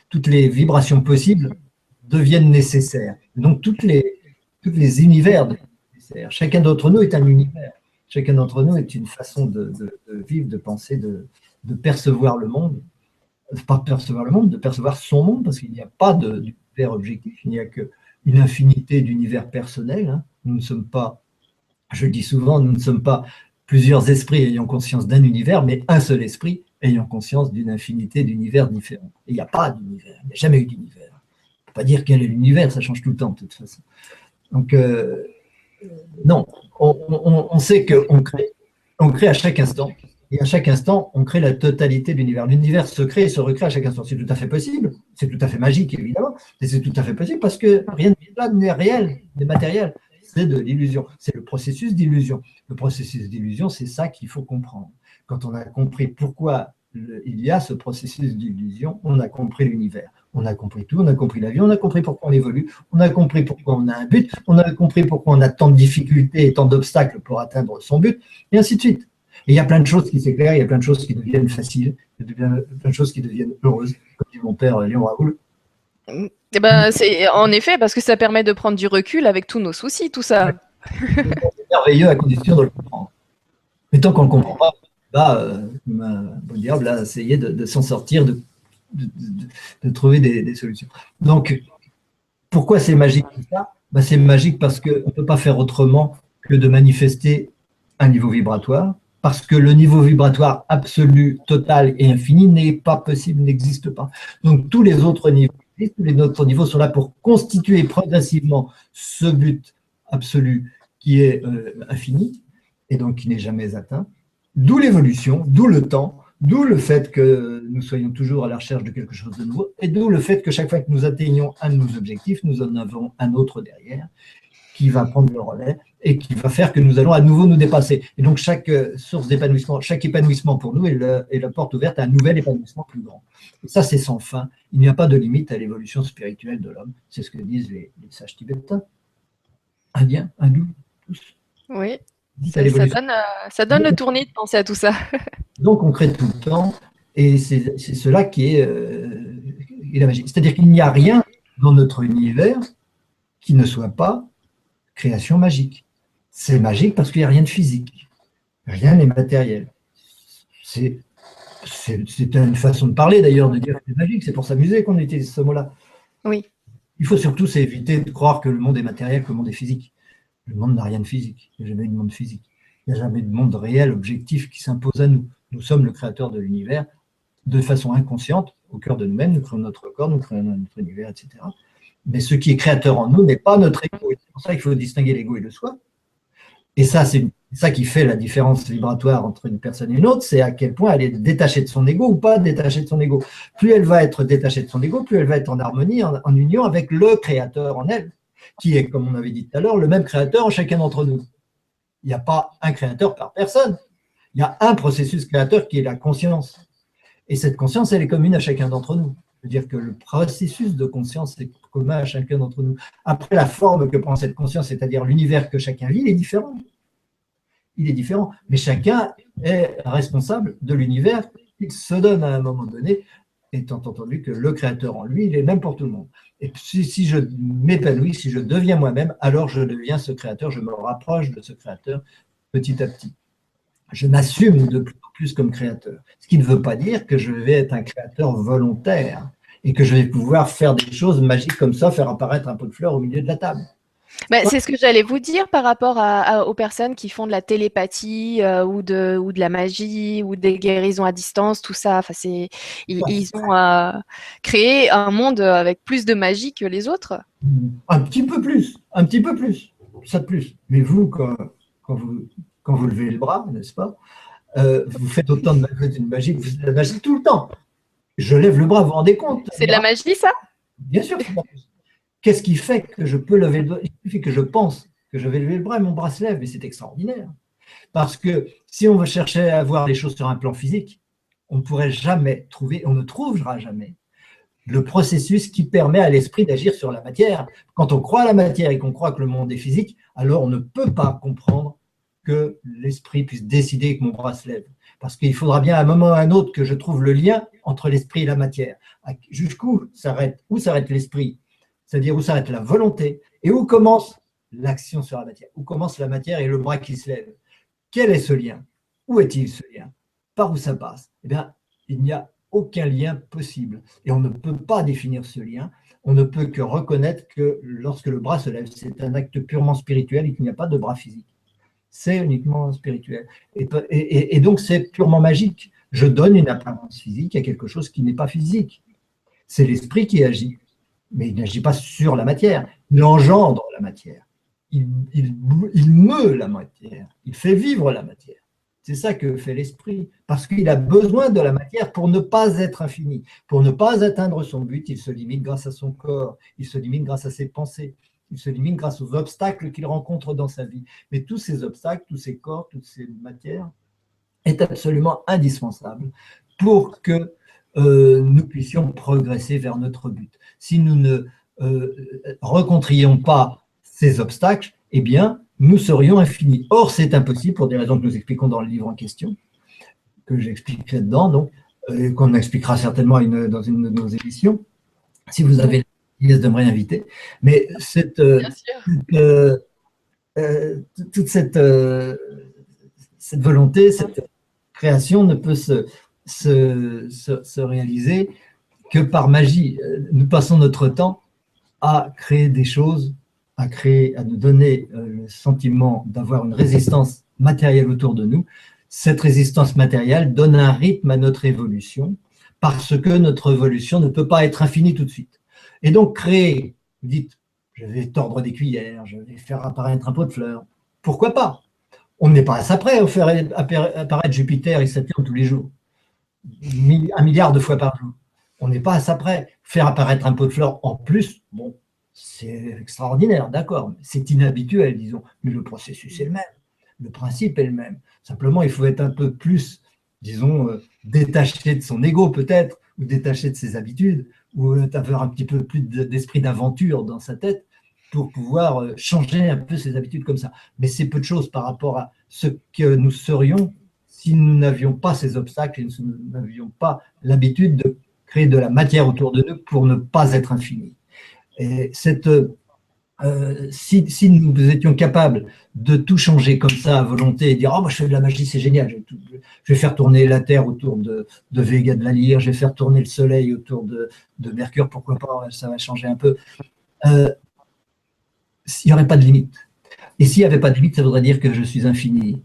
toutes les vibrations possibles deviennent nécessaires. Donc, tous les univers deviennent nécessaires. Chacun d'entre nous est un univers. Chacun d'entre nous est une façon de vivre, de penser, de percevoir le monde. Pas de percevoir le monde, de percevoir son monde, parce qu'il n'y a pas d'univers objectif, il n'y a qu'une infinité d'univers personnels. Hein. Nous ne sommes pas, je le dis souvent, nous ne sommes pas plusieurs esprits ayant conscience d'un univers, mais un seul esprit ayant conscience d'une infinité d'univers différents. Et il n'y a pas d'univers, il n'y a jamais eu d'univers. On ne peut pas dire quel est l'univers, ça change tout le temps de toute façon. Donc, non, on sait qu'on crée à chaque instant, et à chaque instant, on crée la totalité de l'univers. L'univers se crée et se recrée à chaque instant. C'est tout à fait possible, c'est tout à fait magique, évidemment, mais c'est tout à fait possible parce que rien n'est réel, n'est matériel. C'est de l'illusion, c'est le processus d'illusion. Le processus d'illusion, c'est ça qu'il faut comprendre. Quand on a compris pourquoi il y a ce processus d'illusion, on a compris l'univers. On a compris tout, on a compris la vie, on a compris pourquoi on évolue, on a compris pourquoi on a un but, on a compris pourquoi on a tant de difficultés et tant d'obstacles pour atteindre son but, et ainsi de suite. Et il y a plein de choses qui s'éclairent, il y a plein de choses qui deviennent faciles, il y a plein de choses qui deviennent heureuses, comme dit mon père Léon Raoul. Eh ben, c'est en effet parce que ça permet de prendre du recul avec tous nos soucis, tout ça. C'est merveilleux à condition de le comprendre. Mais tant qu'on ne le comprend pas, bon diable a essayé de s'en sortir, de trouver des solutions. Donc, pourquoi c'est magique tout ça? C'est magique parce qu'on ne peut pas faire autrement que de manifester un niveau vibratoire, parce que le niveau vibratoire absolu, total et infini n'est pas possible, n'existe pas. Donc, tous les autres niveaux sont là pour constituer progressivement ce but absolu qui est infini, et donc qui n'est jamais atteint. D'où l'évolution, d'où le temps, d'où le fait que nous soyons toujours à la recherche de quelque chose de nouveau, et d'où le fait que chaque fois que nous atteignons un de nos objectifs, nous en avons un autre derrière, qui va prendre le relais et qui va faire que nous allons à nouveau nous dépasser. Et donc chaque source d'épanouissement, chaque épanouissement pour nous est la porte ouverte à un nouvel épanouissement plus grand. Et ça, c'est sans fin. Il n'y a pas de limite à l'évolution spirituelle de l'homme. C'est ce que disent les sages tibétains. Indien, hindou, tous. Oui, C'est l'évolution. ça donne le tournis de penser à tout ça. Donc, on crée tout le temps, et c'est cela qui est la magie. C'est-à-dire qu'il n'y a rien dans notre univers qui ne soit pas création magique. C'est magique parce qu'il n'y a rien de physique. Rien n'est matériel. C'est une façon de parler d'ailleurs, de dire que c'est magique. C'est pour s'amuser qu'on utilise ce mot-là. Oui. Il faut surtout éviter de croire que le monde est matériel, que le monde est physique. Le monde n'a rien de physique. Il n'y a jamais eu de monde physique. Il n'y a jamais de monde réel, objectif qui s'impose à nous. Nous sommes le créateur de l'univers de façon inconsciente, au cœur de nous-mêmes. Nous créons notre corps, nous créons notre univers, etc. Mais ce qui est créateur en nous n'est pas notre ego. C'est pour ça qu'il faut distinguer l'ego et le soi. Et ça, c'est ça qui fait la différence vibratoire entre une personne et une autre, c'est à quel point elle est détachée de son ego ou pas détachée de son ego. Plus elle va être détachée de son ego, plus elle va être en harmonie, en union avec le créateur en elle, qui est, comme on avait dit tout à l'heure, le même créateur en chacun d'entre nous. Il n'y a pas un créateur par personne. Il y a un processus créateur qui est la conscience. Et cette conscience, elle est commune à chacun d'entre nous. C'est-à-dire que le processus de conscience est commun à chacun d'entre nous. Après, la forme que prend cette conscience, c'est-à-dire l'univers que chacun vit, il est différent. Il est différent. Mais chacun est responsable de l'univers qu'il se donne à un moment donné, étant entendu que le créateur en lui, il est même pour tout le monde. Et si je m'épanouis, si je deviens moi-même, alors je deviens ce créateur, je me rapproche de ce créateur petit à petit. Je m'assume de plus en plus comme créateur. Ce qui ne veut pas dire que je vais être un créateur volontaire et que je vais pouvoir faire des choses magiques comme ça, faire apparaître un pot de fleurs au milieu de la table. C'est ce que j'allais vous dire par rapport aux personnes qui font de la télépathie ou de la magie ou des guérisons à distance, tout ça. Enfin, ils ont créé un monde avec plus de magie que les autres. Un petit peu plus, ça de plus. Mais vous, quand vous levez le bras, n'est-ce pas, vous faites autant de magie, vous faites de la magie tout le temps. Je lève le bras, vous vous rendez compte? C'est de la magie, ça? Bien sûr, c'est de la magie. Qu'est-ce qui fait que je peux lever le bras? Il suffit que je pense que je vais lever le bras et mon bras se lève, et c'est extraordinaire. Parce que si on veut chercher à voir les choses sur un plan physique, on ne pourrait jamais trouver, on ne trouvera jamais le processus qui permet à l'esprit d'agir sur la matière. Quand on croit à la matière et qu'on croit que le monde est physique, alors on ne peut pas comprendre que l'esprit puisse décider que mon bras se lève. Parce qu'il faudra bien à un moment ou à un autre que je trouve le lien entre l'esprit et la matière. Jusqu'où s'arrête l'esprit? C'est-à-dire où s'arrête la volonté et où commence l'action sur la matière, où commence la matière et le bras qui se lève. Quel est ce lien? Où est-il ce lien? Par où ça passe? Eh bien, il n'y a aucun lien possible. Et on ne peut pas définir ce lien. On ne peut que reconnaître que lorsque le bras se lève, c'est un acte purement spirituel et qu'il n'y a pas de bras physique. C'est uniquement spirituel. Et donc, c'est purement magique. Je donne une apparence physique à quelque chose qui n'est pas physique. C'est l'esprit qui agit. Mais il n'agit pas sur la matière, il engendre la matière, il meut la matière, il fait vivre la matière. C'est ça que fait l'esprit, parce qu'il a besoin de la matière pour ne pas être infini, pour ne pas atteindre son but, il se limite grâce à son corps, il se limite grâce à ses pensées, il se limite grâce aux obstacles qu'il rencontre dans sa vie. Mais tous ces obstacles, tous ces corps, toutes ces matières est absolument indispensable pour que nous puissions progresser vers notre but. Si nous ne rencontrions pas ces obstacles, eh bien, nous serions infinis. Or, c'est impossible pour des raisons que nous expliquons dans le livre en question, que j'expliquerai dedans, donc, qu'on expliquera certainement dans une de nos émissions, si vous avez la gentillesse de me réinviter. Mais toute cette volonté, cette création ne peut se réaliser que par magie. Nous passons notre temps à créer des choses, à nous donner le sentiment d'avoir une résistance matérielle autour de nous. Cette résistance matérielle donne un rythme à notre évolution parce que notre évolution ne peut pas être infinie tout de suite. Et donc créer, vous dites, je vais tordre des cuillères, je vais faire apparaître un pot de fleurs. Pourquoi pas? On n'est pas à ça près à faire apparaître Jupiter et Saturne tous les jours. 1 milliard de fois par jour. On n'est pas à ça près. Faire apparaître un pot de fleurs en plus, bon, c'est extraordinaire, d'accord, c'est inhabituel, disons, mais le processus est le même, le principe est le même. Simplement, il faut être un peu plus, disons, détaché de son ego peut-être, ou détaché de ses habitudes, ou avoir un petit peu plus d'esprit d'aventure dans sa tête pour pouvoir changer un peu ses habitudes comme ça. Mais c'est peu de choses par rapport à ce que nous serions si nous n'avions pas ces obstacles et si nous n'avions pas l'habitude de créer de la matière autour de nous pour ne pas être infini. Et si nous étions capables de tout changer comme ça à volonté et dire « Oh, moi, je fais de la magie, c'est génial, je vais faire tourner la Terre autour de Vega de la Lyre, je vais faire tourner le Soleil autour de Mercure, pourquoi pas, ça va changer un peu. » Il n'y aurait pas de limite. Et s'il n'y avait pas de limite, ça voudrait dire que je suis infini.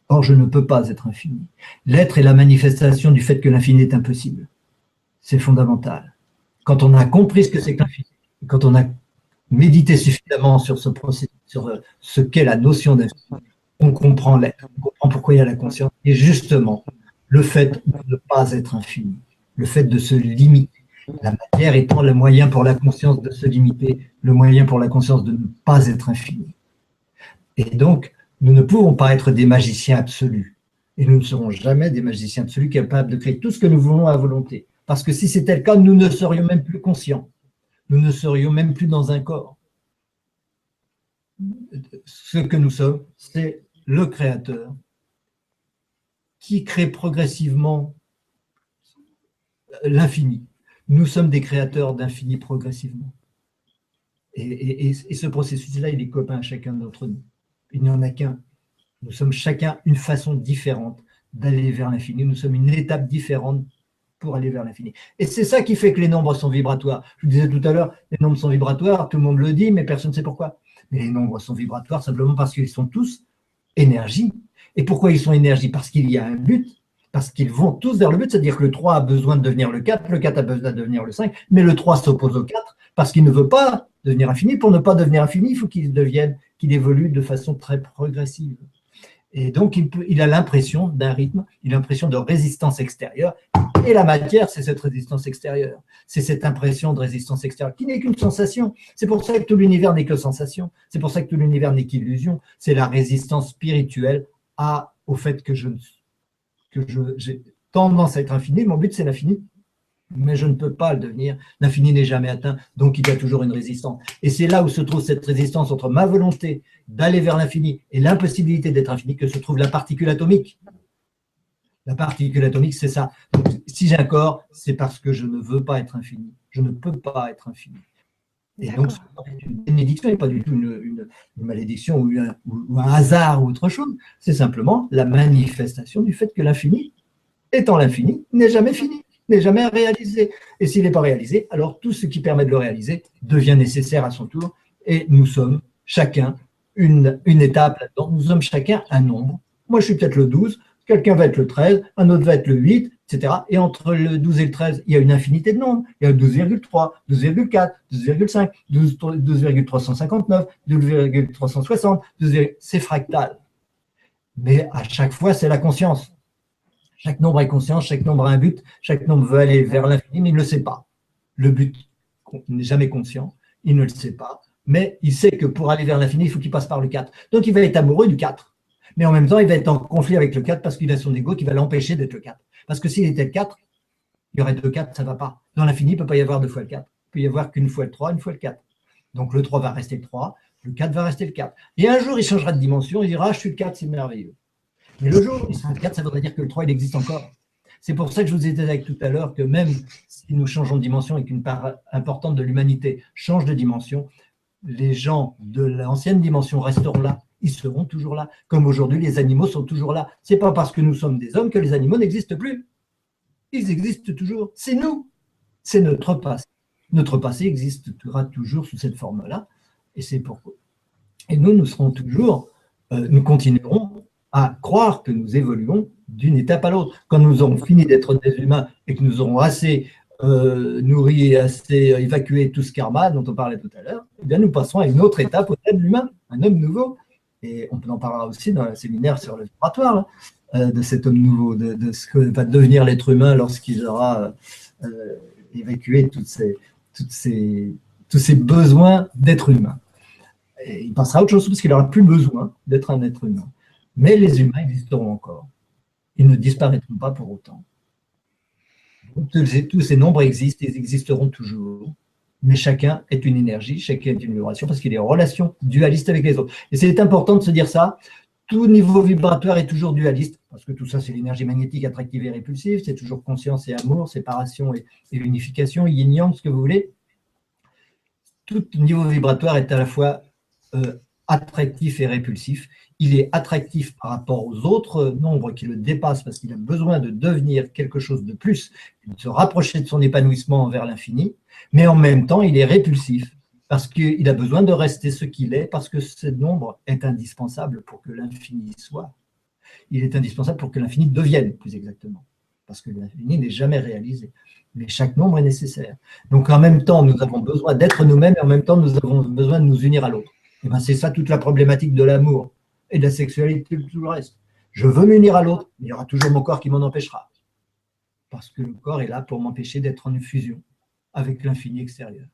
Or, je ne peux pas être infini. L'être est la manifestation du fait que l'infini est impossible. C'est fondamental. Quand on a compris ce que c'est que l'infini, quand on a médité suffisamment sur ce processus, sur ce qu'est la notion d'infini, on comprend l'être, on comprend pourquoi il y a la conscience. Et justement, le fait de ne pas être infini, le fait de se limiter, la matière étant le moyen pour la conscience de se limiter, le moyen pour la conscience de ne pas être infini. Et donc, nous ne pouvons pas être des magiciens absolus. Et nous ne serons jamais des magiciens absolus capables de créer tout ce que nous voulons à volonté. Parce que si c'était le cas, nous ne serions même plus conscients. Nous ne serions même plus dans un corps. Ce que nous sommes, c'est le Créateur qui crée progressivement l'infini. Nous sommes des créateurs d'infini progressivement. Et ce processus-là, il est commun à chacun d'entre nous. Il n'y en a qu'un. Nous sommes chacun une façon différente d'aller vers l'infini. Nous sommes une étape différente pour aller vers l'infini. Et c'est ça qui fait que les nombres sont vibratoires. Je vous disais tout à l'heure, les nombres sont vibratoires, tout le monde le dit, mais personne ne sait pourquoi. Mais les nombres sont vibratoires simplement parce qu'ils sont tous énergie. Et pourquoi ils sont énergie? Parce qu'il y a un but, parce qu'ils vont tous vers le but, c'est-à-dire que le 3 a besoin de devenir le 4 a besoin de devenir le 5, mais le 3 s'oppose au 4 parce qu'il ne veut pas devenir infini. Pour ne pas devenir infini, il faut qu'il évolue de façon très progressive. Et donc, il a l'impression d'un rythme, il a l'impression de résistance extérieure. Et la matière, c'est cette résistance extérieure. C'est cette impression de résistance extérieure qui n'est qu'une sensation. C'est pour ça que tout l'univers n'est que sensation. C'est pour ça que tout l'univers n'est qu'illusion. C'est la résistance spirituelle au fait que j'ai tendance à être infini. Mon but, c'est l'infini. Mais je ne peux pas le devenir. L'infini n'est jamais atteint, donc il y a toujours une résistance. Et c'est là où se trouve cette résistance entre ma volonté d'aller vers l'infini et l'impossibilité d'être infini que se trouve la particule atomique. La particule atomique, c'est ça. Donc, si j'ai un corps, c'est parce que je ne veux pas être infini. Je ne peux pas être infini. Et donc, c'est une bénédiction et pas du tout une malédiction ou un hasard ou autre chose. C'est simplement la manifestation du fait que l'infini, étant l'infini, n'est jamais fini, n'est jamais réalisé. Et s'il n'est pas réalisé, alors tout ce qui permet de le réaliser devient nécessaire à son tour. Et nous sommes chacun une étape là-dedans. Nous sommes chacun un nombre. Moi, je suis peut-être le 12, quelqu'un va être le 13, un autre va être le 8, etc. Et entre le 12 et le 13, il y a une infinité de nombres. Il y a 12,3, 12,4, 12,5, 12,359, 12,360, c'est fractal. Mais à chaque fois, c'est la conscience. Chaque nombre est conscient, chaque nombre a un but, chaque nombre veut aller vers l'infini, mais il ne le sait pas. Le but n'est jamais conscient, il ne le sait pas, mais il sait que pour aller vers l'infini, il faut qu'il passe par le 4. Donc il va être amoureux du 4. Mais en même temps, il va être en conflit avec le 4 parce qu'il a son ego qui va l'empêcher d'être le 4. Parce que s'il était le 4, il y aurait 2 4, ça ne va pas. Dans l'infini, il ne peut pas y avoir 2 fois le 4. Il peut y avoir qu'une fois le 3, une fois le 4. Donc le 3 va rester le 3, le 4 va rester le 4. Et un jour, il changera de dimension, il dira « je suis le 4, c'est merveilleux ». Mais le jour où il sera le 4, ça voudrait dire que le 3, il existe encore. C'est pour ça que je vous ai dit avec tout à l'heure que même si nous changeons de dimension et qu'une part importante de l'humanité change de dimension, les gens de l'ancienne dimension resteront là. Ils seront toujours là. Comme aujourd'hui, les animaux sont toujours là. Ce n'est pas parce que nous sommes des hommes que les animaux n'existent plus. Ils existent toujours. C'est nous. C'est notre passé. Notre passé existera toujours sous cette forme-là. Et c'est pourquoi. Et nous serons toujours, nous continuerons à croire que nous évoluons d'une étape à l'autre. Quand nous aurons fini d'être des humains et que nous aurons assez nourri et assez évacué tout ce karma dont on parlait tout à l'heure, eh bien nous passerons à une autre étape au-delà de l'humain, un homme nouveau. Et on en parlera aussi dans le séminaire sur le vibratoire, de cet homme nouveau, de ce que va devenir l'être humain lorsqu'il aura évacué tous ces besoins d'être humain. Et il passera à autre chose parce qu'il n'aura plus besoin d'être un être humain. Mais les humains existeront encore. Ils ne disparaîtront pas pour autant. Tous ces nombres existent et ils existeront toujours. mais chacun est une énergie, chacun est une vibration, parce qu'il est en relation dualiste avec les autres. Et c'est important de se dire ça. Tout niveau vibratoire est toujours dualiste, parce que tout ça, c'est l'énergie magnétique attractive et répulsive, c'est toujours conscience et amour, séparation et unification, yin-yang, ce que vous voulez. Tout niveau vibratoire est à la fois attractif et répulsif. Il est attractif par rapport aux autres nombres qui le dépassent, parce qu'il a besoin de devenir quelque chose de plus, de se rapprocher de son épanouissement vers l'infini, mais en même temps, il est répulsif, parce qu'il a besoin de rester ce qu'il est, parce que ce nombre est indispensable pour que l'infini soit. Il est indispensable pour que l'infini devienne, plus exactement, parce que l'infini n'est jamais réalisé. Mais chaque nombre est nécessaire. Donc en même temps, nous avons besoin d'être nous-mêmes, et en même temps, nous avons besoin de nous unir à l'autre. Et bien, c'est ça toute la problématique de l'amour et de la sexualité et de tout le reste. Je veux m'unir à l'autre, mais il y aura toujours mon corps qui m'en empêchera. Parce que le corps est là pour m'empêcher d'être en fusion avec l'infini extérieur.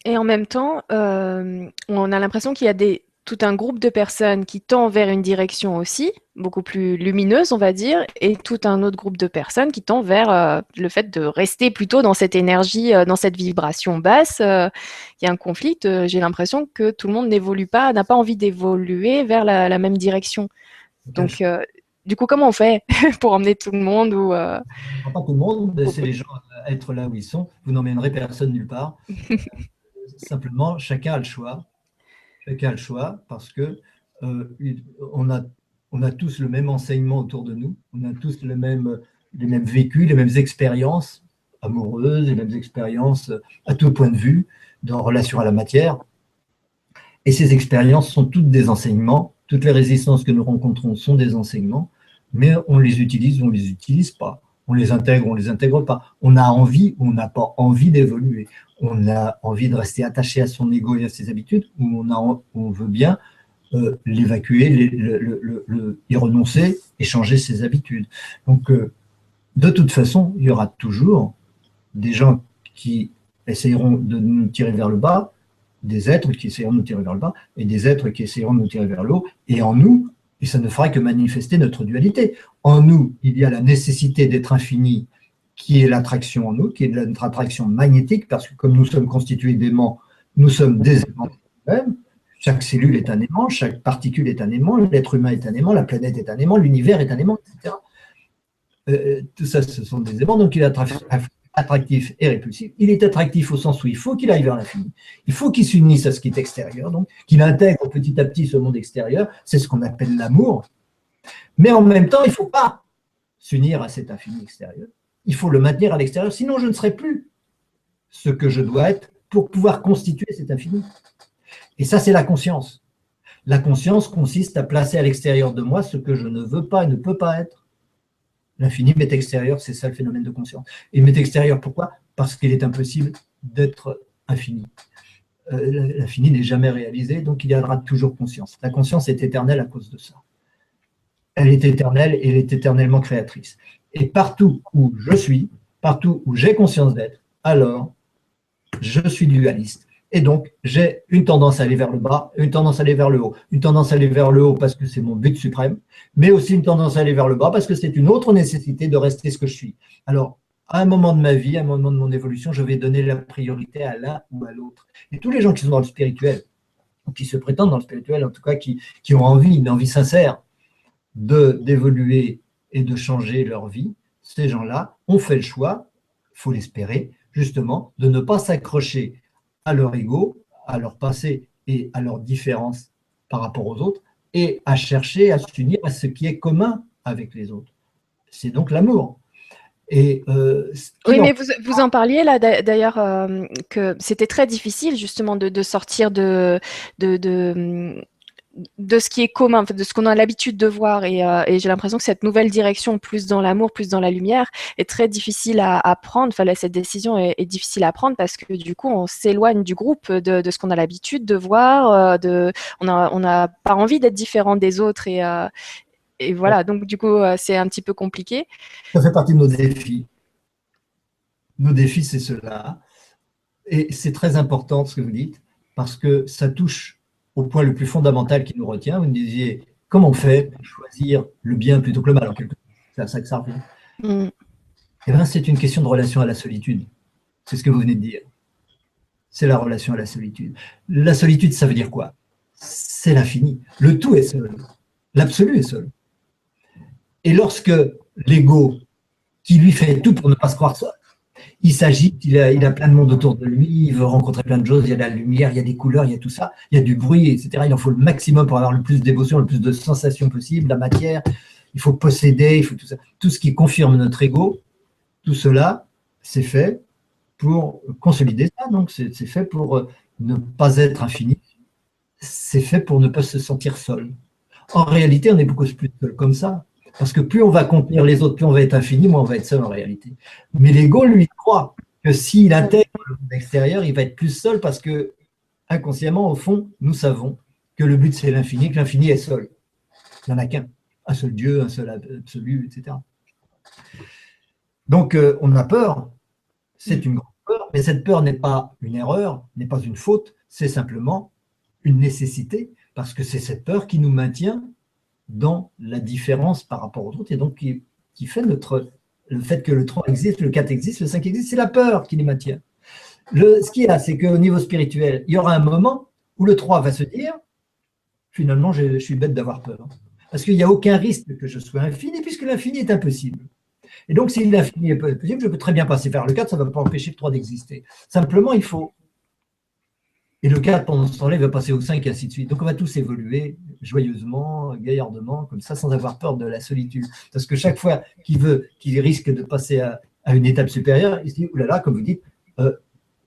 Et en même temps, on a l'impression qu'il y a tout un groupe de personnes qui tend vers une direction aussi, beaucoup plus lumineuse, on va dire, et tout un autre groupe de personnes qui tend vers le fait de rester plutôt dans cette énergie, dans cette vibration basse. Il y a un conflit. J'ai l'impression que tout le monde n'évolue pas, n'a pas envie d'évoluer vers la même direction. Donc, du coup, comment on fait pour emmener tout le monde ou Pas tout le monde, laissez les gens être là où ils sont. Vous n'emmènerez personne nulle part. Simplement, chacun a le choix. Chacun a le choix parce que on a tous le même enseignement autour de nous. On a tous les mêmes vécus, les mêmes expériences amoureuses, les mêmes expériences à tout point de vue, en relation à la matière. Et ces expériences sont toutes des enseignements. Toutes les résistances que nous rencontrons sont des enseignements, mais on les utilise ou on ne les utilise pas. On les intègre ou on ne les intègre pas. On a envie ou on n'a pas envie d'évoluer. On a envie de rester attaché à son ego et à ses habitudes, ou on veut bien l'évacuer, y renoncer et changer ses habitudes. Donc, de toute façon, il y aura toujours des gens qui essayeront de nous tirer vers le bas, des êtres qui essayeront de nous tirer vers le bas, et des êtres qui essayeront de nous tirer vers le haut, et en nous, et ça ne fera que manifester notre dualité. En nous, il y a la nécessité d'être infini, qui est l'attraction en nous, qui est notre attraction magnétique, parce que comme nous sommes constitués d'aimants, nous sommes des aimants même. Chaque cellule est un aimant, chaque particule est un aimant, l'être humain est un aimant, la planète est un aimant, l'univers est un aimant, etc. Tout ça, ce sont des aimants, donc il est attractif et répulsif. Il est attractif au sens où il faut qu'il aille vers l'infini. Il faut qu'il s'unisse à ce qui est extérieur, donc qu'il intègre petit à petit ce monde extérieur. C'est ce qu'on appelle l'amour. Mais en même temps, il ne faut pas s'unir à cet infini extérieur. Il faut le maintenir à l'extérieur, sinon je ne serai plus ce que je dois être pour pouvoir constituer cet infini. Et ça, c'est la conscience. La conscience consiste à placer à l'extérieur de moi ce que je ne veux pas et ne peux pas être. L'infini m'est extérieur, c'est ça le phénomène de conscience. Et m'est extérieur, pourquoi? Parce qu'il est impossible d'être infini. L'infini n'est jamais réalisé, donc il y aura toujours conscience. La conscience est éternelle à cause de ça. Elle est éternelle et elle est éternellement créatrice. Et partout où je suis, partout où j'ai conscience d'être, alors je suis dualiste. Et donc, j'ai une tendance à aller vers le bas, une tendance à aller vers le haut. Une tendance à aller vers le haut parce que c'est mon but suprême, mais aussi une tendance à aller vers le bas parce que c'est une autre nécessité de rester ce que je suis. Alors, à un moment de ma vie, à un moment de mon évolution, je vais donner la priorité à l'un ou à l'autre. Et tous les gens qui sont dans le spirituel, ou qui se prétendent dans le spirituel, en tout cas, qui ont envie, une envie sincère d'évoluer et de changer leur vie, ces gens-là ont fait le choix, il faut l'espérer, justement, de ne pas s'accrocher à leur ego, à leur passé et à leurs différences par rapport aux autres, et à chercher à s'unir à ce qui est commun avec les autres. C'est donc l'amour. Et oui, mais vous en parliez là d'ailleurs que c'était très difficile justement de sortir de ce qui est commun, de ce qu'on a l'habitude de voir. Et j'ai l'impression que cette nouvelle direction, plus dans l'amour, plus dans la lumière, est très difficile à prendre. Enfin, cette décision est difficile à prendre parce que du coup, on s'éloigne du groupe, de ce qu'on a l'habitude de voir. On n'a pas envie d'être différent des autres. Et voilà, donc du coup, c'est un petit peu compliqué. Ça fait partie de nos défis. Nos défis, c'est cela. Et c'est très important ce que vous dites, parce que ça touche au point le plus fondamental qui nous retient. Vous me disiez, comment on fait pour choisir le bien plutôt que le mal? C'est à ça que ça revient. Eh bien, c'est une question de relation à la solitude. C'est ce que vous venez de dire. C'est la relation à la solitude. La solitude, ça veut dire quoi? C'est l'infini. Le tout est seul. L'absolu est seul. Et lorsque l'ego, qui lui fait tout pour ne pas se croire seul, il s'agite, il a plein de monde autour de lui, il veut rencontrer plein de choses, il y a de la lumière, il y a des couleurs, il y a tout ça, il y a du bruit, etc. Il en faut le maximum pour avoir le plus d'émotions, le plus de sensations possible, la matière, il faut posséder, il faut tout ça. Tout ce qui confirme notre ego, tout cela, c'est fait pour consolider ça, donc c'est fait pour ne pas être infini, c'est fait pour ne pas se sentir seul. En réalité, on est beaucoup plus seul comme ça, parce que plus on va contenir les autres, plus on va être infini, moins on va être seul en réalité. Mais l'ego, lui, croit que s'il intègre le monde extérieur, il va être plus seul parce que, inconsciemment, au fond, nous savons que le but, c'est l'infini, que l'infini est seul. Il n'y en a qu'un. Un seul Dieu, un seul absolu, etc. Donc, on a peur. C'est une grande peur, mais cette peur n'est pas une erreur, n'est pas une faute, c'est simplement une nécessité, parce que c'est cette peur qui nous maintient dans la différence par rapport aux autres, et donc qui fait le fait que le 3 existe, le 4 existe, le 5 existe, c'est la peur qui les maintient. Ce qu'il y a, c'est qu'au niveau spirituel, il y aura un moment où le 3 va se dire, finalement, je suis bête d'avoir peur, parce qu'il n'y a aucun risque que je sois infini, puisque l'infini est impossible. Et donc, si l'infini est possible, je peux très bien passer vers le 4, ça ne va pas empêcher le 3 d'exister. Simplement, il faut... Et le 4, pendant ce temps-là, il va passer au 5 et ainsi de suite. Donc, on va tous évoluer joyeusement, gaillardement, comme ça, sans avoir peur de la solitude. Parce que chaque fois qu'il risque de passer à une étape supérieure, il se dit, oulala, comme vous dites,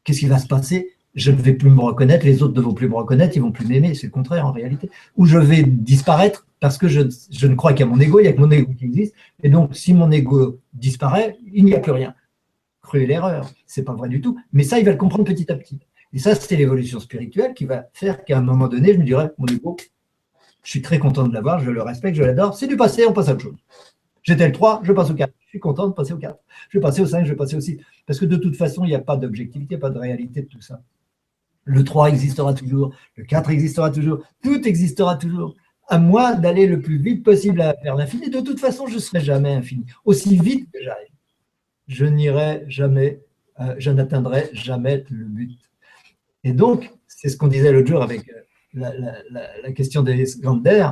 qu'est-ce qui va se passer? Je ne vais plus me reconnaître, les autres ne vont plus me reconnaître, ils ne vont plus m'aimer, c'est le contraire en réalité. Ou je vais disparaître parce que je ne crois qu'à mon ego, il n'y a que mon ego qui existe. Et donc, si mon ego disparaît, il n'y a plus rien. Cruelle erreur, ce n'est pas vrai du tout. Mais ça, il va le comprendre petit à petit. Et ça, c'est l'évolution spirituelle qui va faire qu'à un moment donné, je me dirais, mon ego, je suis très content de l'avoir, je le respecte, je l'adore. C'est du passé, on passe à autre chose. J'étais le 3, je passe au 4. Je suis content de passer au 4. Je vais passer au 5, je vais passer au 6. Parce que de toute façon, il n'y a pas d'objectivité, pas de réalité de tout ça. Le 3 existera toujours, le 4 existera toujours, tout existera toujours. À moi d'aller le plus vite possible vers l'infini. De toute façon, je ne serai jamais infini. Aussi vite que j'arrive, je n'irai jamais, je n'atteindrai jamais le but. Et donc, c'est ce qu'on disait l'autre jour avec la question des Gander,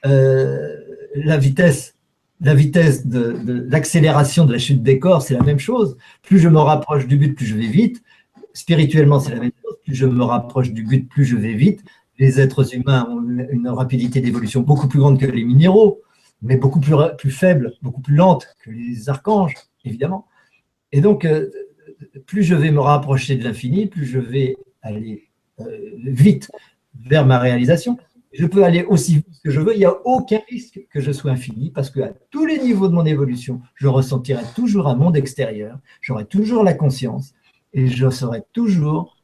la vitesse de l'accélération de la chute des corps, c'est la même chose. Plus je me rapproche du but, plus je vais vite. Spirituellement, c'est la même chose. Plus je me rapproche du but, plus je vais vite. Les êtres humains ont une rapidité d'évolution beaucoup plus grande que les minéraux, mais beaucoup plus faible, beaucoup plus lente que les archanges, évidemment. Et donc, plus je vais me rapprocher de l'infini, plus je vais aller vite vers ma réalisation. Je peux aller aussi vite que je veux. Il n'y a aucun risque que je sois infini, parce qu'à tous les niveaux de mon évolution, je ressentirai toujours un monde extérieur, j'aurai toujours la conscience, et je serai toujours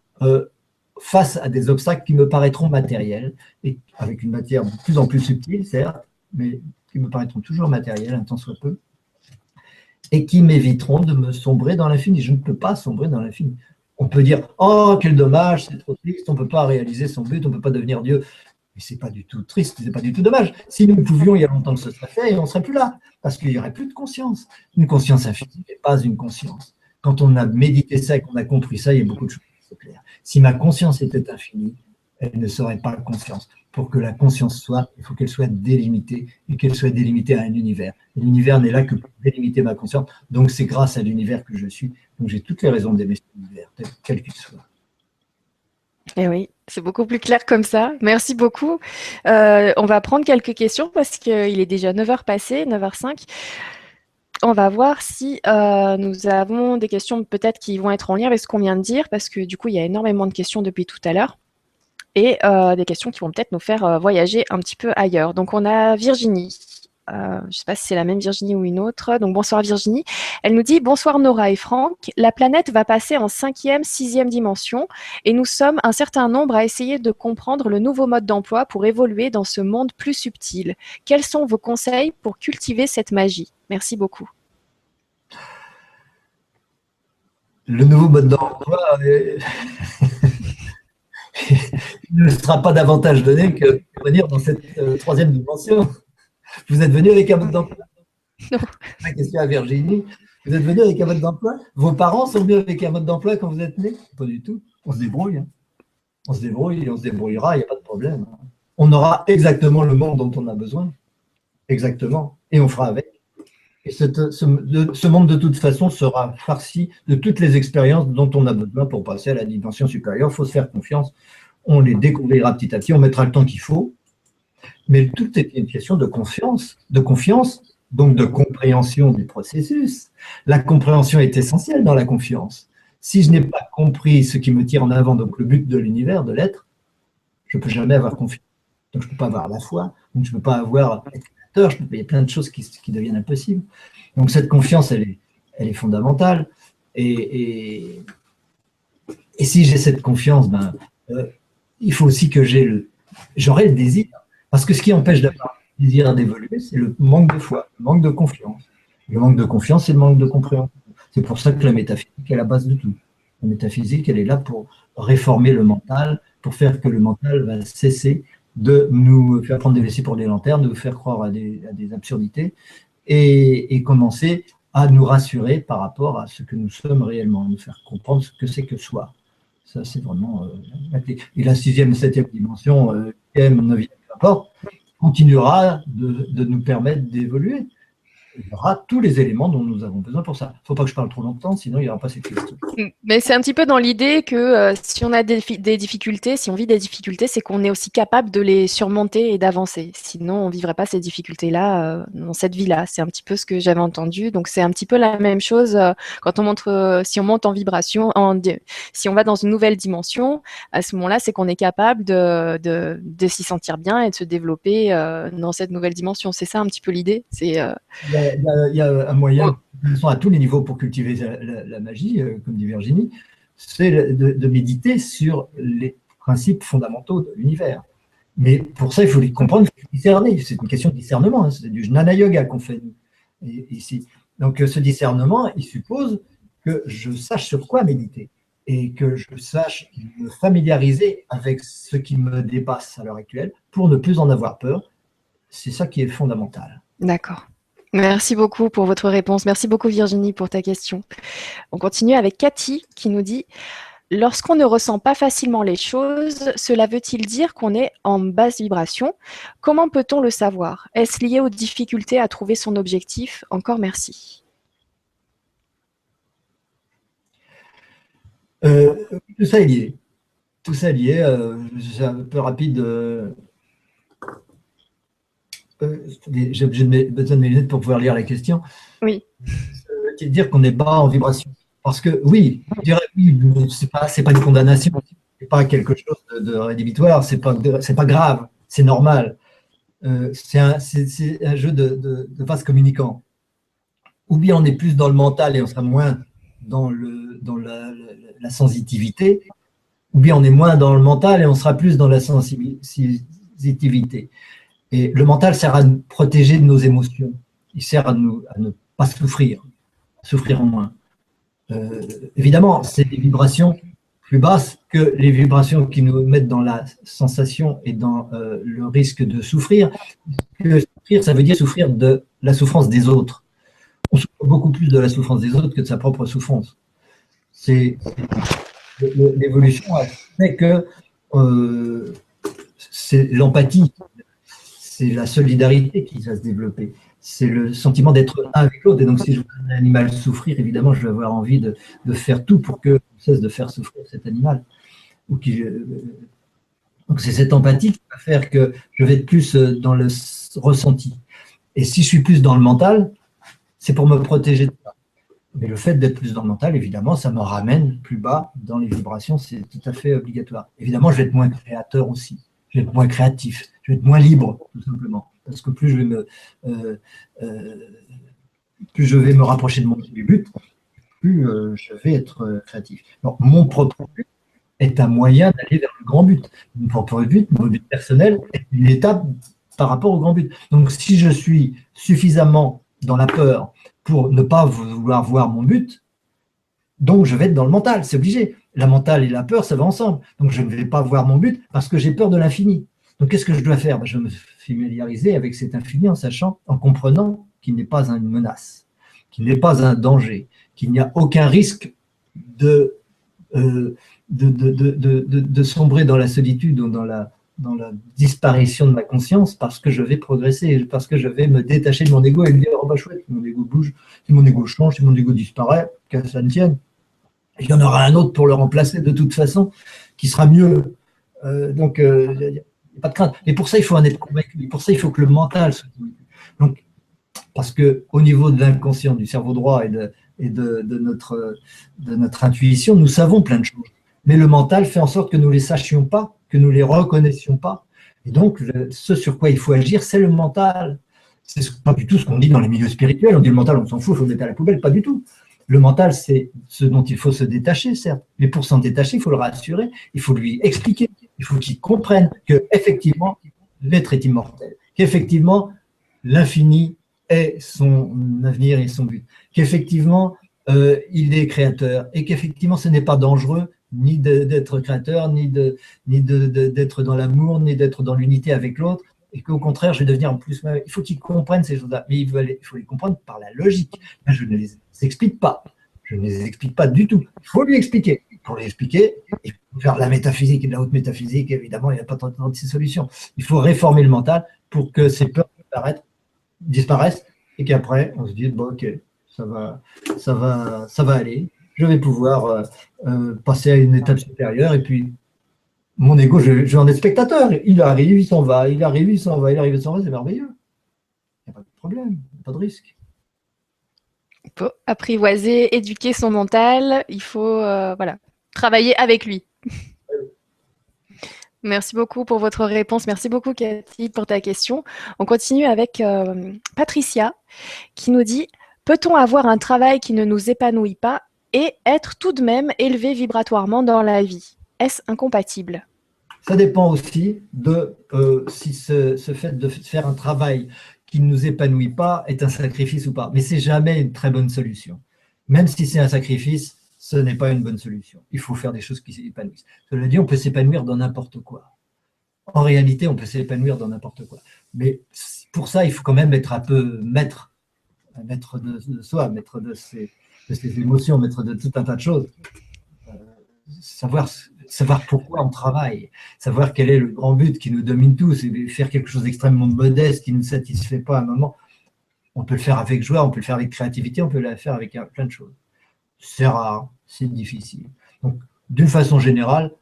face à des obstacles qui me paraîtront matériels, et avec une matière de plus en plus subtile, certes, mais qui me paraîtront toujours matériels, un tant soit peu, et qui m'éviteront de me sombrer dans l'infini. Je ne peux pas sombrer dans l'infini. On peut dire « Oh, quel dommage, c'est trop triste, on ne peut pas réaliser son but, on ne peut pas devenir Dieu. » Mais ce n'est pas du tout triste, ce n'est pas du tout dommage. Si nous pouvions, il y a longtemps que ce serait fait, et on ne serait plus là, parce qu'il n'y aurait plus de conscience. Une conscience infinie n'est pas une conscience. Quand on a médité ça et qu'on a compris ça, il y a beaucoup de choses qui sont claires. Si ma conscience était infinie, elle ne serait pas conscience. Pour que la conscience soit, il faut qu'elle soit délimitée, et qu'elle soit délimitée à un univers. L'univers n'est là que pour délimiter ma conscience, donc c'est grâce à l'univers que je suis. Donc j'ai toutes les raisons d'aimer cet univers, quel qu'il soit. Eh oui, c'est beaucoup plus clair comme ça. Merci beaucoup. On va prendre quelques questions parce qu'il est déjà 9h passé, 9h05. On va voir si nous avons des questions peut-être qui vont être en lien avec ce qu'on vient de dire, parce que du coup, il y a énormément de questions depuis tout à l'heure. Et des questions qui vont peut-être nous faire voyager un petit peu ailleurs. Donc, on a Virginie. Je ne sais pas si c'est la même Virginie ou une autre. Donc, bonsoir Virginie. Elle nous dit « Bonsoir Nora et Franck. La planète va passer en 5e, 6e dimension et nous sommes un certain nombre à essayer de comprendre le nouveau mode d'emploi pour évoluer dans ce monde plus subtil. Quels sont vos conseils pour cultiver cette magie? Merci beaucoup. » Le nouveau mode d'emploi il ne sera pas davantage donné que de venir dans cette 3e dimension. Vous êtes venu avec un mode d'emploi? Non. La question à Virginie. Vous êtes venu avec un mode d'emploi? Vos parents sont venus avec un mode d'emploi quand vous êtes né? Pas du tout. On se débrouille. Hein. On se débrouille et on se débrouillera, il n'y a pas de problème. On aura exactement le monde dont on a besoin. Exactement. Et on fera avec. Et ce monde, de toute façon, sera farci de toutes les expériences dont on a besoin pour passer à la dimension supérieure. Il faut se faire confiance. On les découvrira petit à petit. On mettra le temps qu'il faut. Mais tout est une question de confiance, donc de compréhension du processus. La compréhension est essentielle dans la confiance. Si je n'ai pas compris ce qui me tire en avant, donc le but de l'univers, de l'être, je ne peux jamais avoir confiance. Donc je ne peux pas avoir la foi, donc je ne peux pas avoir être créateur, il y a plein de choses qui deviennent impossibles. Donc cette confiance, elle est fondamentale. Et si j'ai cette confiance, il faut aussi que j'aurai le désir. Parce que ce qui empêche d'avoir le désir d'évoluer, c'est le manque de foi, le manque de confiance. Le manque de confiance, c'est le manque de compréhension. C'est pour ça que la métaphysique est la base de tout. La métaphysique, elle est là pour réformer le mental, pour faire que le mental va cesser de nous faire prendre des vessies pour des lanternes, de nous faire croire à des absurdités, et commencer à nous rassurer par rapport à ce que nous sommes réellement, nous faire comprendre ce que c'est que soi. Ça, c'est vraiment la clé. Et la 6e, 7e dimension, 8e, 9e, peu importe, continuera de nous permettre d'évoluer. Il y aura tous les éléments dont nous avons besoin pour ça. Il ne faut pas que je parle trop longtemps, sinon il n'y aura pas ces questions. Mais c'est un petit peu dans l'idée que si on a des difficultés, si on vit des difficultés, c'est qu'on est aussi capable de les surmonter et d'avancer. Sinon, on ne vivrait pas ces difficultés-là dans cette vie-là. C'est un petit peu ce que j'avais entendu. Donc, c'est un petit peu la même chose quand on montre, si on monte en vibration, si on va dans une nouvelle dimension, à ce moment-là, c'est qu'on est capable de s'y sentir bien et de se développer dans cette nouvelle dimension. C'est ça un petit peu l'idée. Il y a un moyen, à tous les niveaux, pour cultiver la magie, comme dit Virginie, c'est de méditer sur les principes fondamentaux de l'univers. Mais pour ça, il faut les comprendre, il faut les discerner. C'est une question de discernement. Hein. C'est du jnana yoga qu'on fait ici. Donc, ce discernement, il suppose que je sache sur quoi méditer et que je sache me familiariser avec ce qui me dépasse à l'heure actuelle pour ne plus en avoir peur. C'est ça qui est fondamental. D'accord. Merci beaucoup pour votre réponse. Merci beaucoup Virginie pour ta question. On continue avec Cathy qui nous dit « Lorsqu'on ne ressent pas facilement les choses, cela veut-il dire qu'on est en basse vibration? Comment peut-on le savoir? Est-ce lié aux difficultés à trouver son objectif? Encore merci. » Tout ça est lié. Tout ça est lié. C'est un peu rapide. J'ai besoin de mes lunettes pour pouvoir lire la question. Oui. Ça veut dire qu'on n'est pas en vibration. Parce que oui, je dirais oui, c'est pas une condamnation, c'est pas quelque chose de rédhibitoire, c'est pas grave, c'est normal. C'est un jeu de vase communicant. Ou bien on est plus dans le mental et on sera moins dans la sensitivité, ou bien on est moins dans le mental et on sera plus dans la sensitivité. Et le mental sert à nous protéger de nos émotions. Il sert à ne pas souffrir en moins. Évidemment, c'est des vibrations plus basses que les vibrations qui nous mettent dans la sensation et dans le risque de souffrir. Souffrir, ça veut dire souffrir de la souffrance des autres. On souffre beaucoup plus de la souffrance des autres que de sa propre souffrance. L'évolution a fait que c'est l'empathie. C'est la solidarité qui va se développer. C'est le sentiment d'être un avec l'autre. Et donc, si je vois un animal souffrir, évidemment, je vais avoir envie de faire tout pour qu'on cesse de faire souffrir cet animal. Donc, c'est cette empathie qui va faire que je vais être plus dans le ressenti. Et si je suis plus dans le mental, c'est pour me protéger de ça. Mais le fait d'être plus dans le mental, évidemment, ça me ramène plus bas dans les vibrations. C'est tout à fait obligatoire. Évidemment, je vais être moins créateur aussi. Je vais être moins créatif, je vais être moins libre, tout simplement. Parce que plus je vais me rapprocher de mon but, plus je vais être créatif. Donc, mon propre but est un moyen d'aller vers le grand but. Mon propre but, mon but personnel, est une étape par rapport au grand but. Donc, si je suis suffisamment dans la peur pour ne pas vouloir voir mon but, donc je vais être dans le mental, c'est obligé. La mentale et la peur, ça va ensemble. Donc, je ne vais pas voir mon but parce que j'ai peur de l'infini. Donc, qu'est-ce que je dois faire? Je vais me familiariser avec cet infini en sachant, en comprenant qu'il n'est pas une menace. qui n'est pas un danger, qu'il n'y a aucun risque de, de sombrer dans la solitude ou dans la disparition de ma conscience parce que je vais progresser, parce que je vais me détacher de mon ego et me dire oh bah chouette, mon ego bouge, si mon ego change, si mon ego disparaît, qu'à ça ne tienne. Il y en aura un autre pour le remplacer de toute façon, qui sera mieux. Donc, il n'y a pas de crainte. Et pour ça, il faut en être convaincu. Et pour ça, il faut que le mental soit convaincu. Donc, parce qu'au niveau de l'inconscient, du cerveau droit et de notre intuition, nous savons plein de choses. Mais le mental fait en sorte que nous ne les sachions pas, que nous ne les reconnaissions pas. Et donc, ce sur quoi il faut agir, c'est le mental. C'est pas du tout ce qu'on dit dans les milieux spirituels. On dit le mental, on s'en fout, il faut le mettre à la poubelle. Pas du tout. Le mental, c'est ce dont il faut se détacher, certes. Mais pour s'en détacher, il faut le rassurer, il faut lui expliquer, il faut qu'il comprenne qu'effectivement, l'être est immortel, qu'effectivement, l'infini est son avenir et son but, qu'effectivement, il est créateur et qu'effectivement, ce n'est pas dangereux ni d'être créateur, ni d'être dans l'amour, ni d'être dans l'unité avec l'autre, et qu'au contraire, je vais devenir en plus... Il faut qu'ils comprennent ces choses-là, mais il faut les comprendre par la logique. Là, je ne les explique pas. Je ne les explique pas du tout. Il faut lui expliquer. Pour lui expliquer, il faut faire la métaphysique et de la haute métaphysique, évidemment, il n'y a pas 36 solutions. Il faut réformer le mental pour que ces peurs disparaissent et qu'après, on se dise, bon, ok, ça va aller. Je vais pouvoir passer à une étape supérieure et puis mon ego, je vais en être spectateur. Il arrive, il s'en va, il arrive, il s'en va, il arrive, il s'en va, c'est merveilleux. Il n'y a pas de problème, pas de risque. Il faut apprivoiser, éduquer son mental, il faut voilà, travailler avec lui. Merci beaucoup pour votre réponse. Merci beaucoup, Cathy, pour ta question. On continue avec Patricia qui nous dit « Peut-on avoir un travail qui ne nous épanouit pas et être tout de même élevé vibratoirement dans la vie? Est-ce incompatible ?» Ça dépend aussi de si ce fait de faire un travail qui ne nous épanouit pas est un sacrifice ou pas. Mais ce n'est jamais une très bonne solution. Même si c'est un sacrifice, ce n'est pas une bonne solution. Il faut faire des choses qui s'épanouissent. Cela dit, on peut s'épanouir dans n'importe quoi. En réalité, on peut s'épanouir dans n'importe quoi. Mais pour ça, il faut quand même être un peu maître de soi, maître de ses émotions, maître de tout un tas de choses. Savoir pourquoi on travaille, savoir quel est le grand but qui nous domine tous, et faire quelque chose d'extrêmement modeste qui ne nous satisfait pas à un moment. On peut le faire avec joie, on peut le faire avec créativité, on peut le faire avec plein de choses. C'est rare, c'est difficile. Donc, d'une façon générale,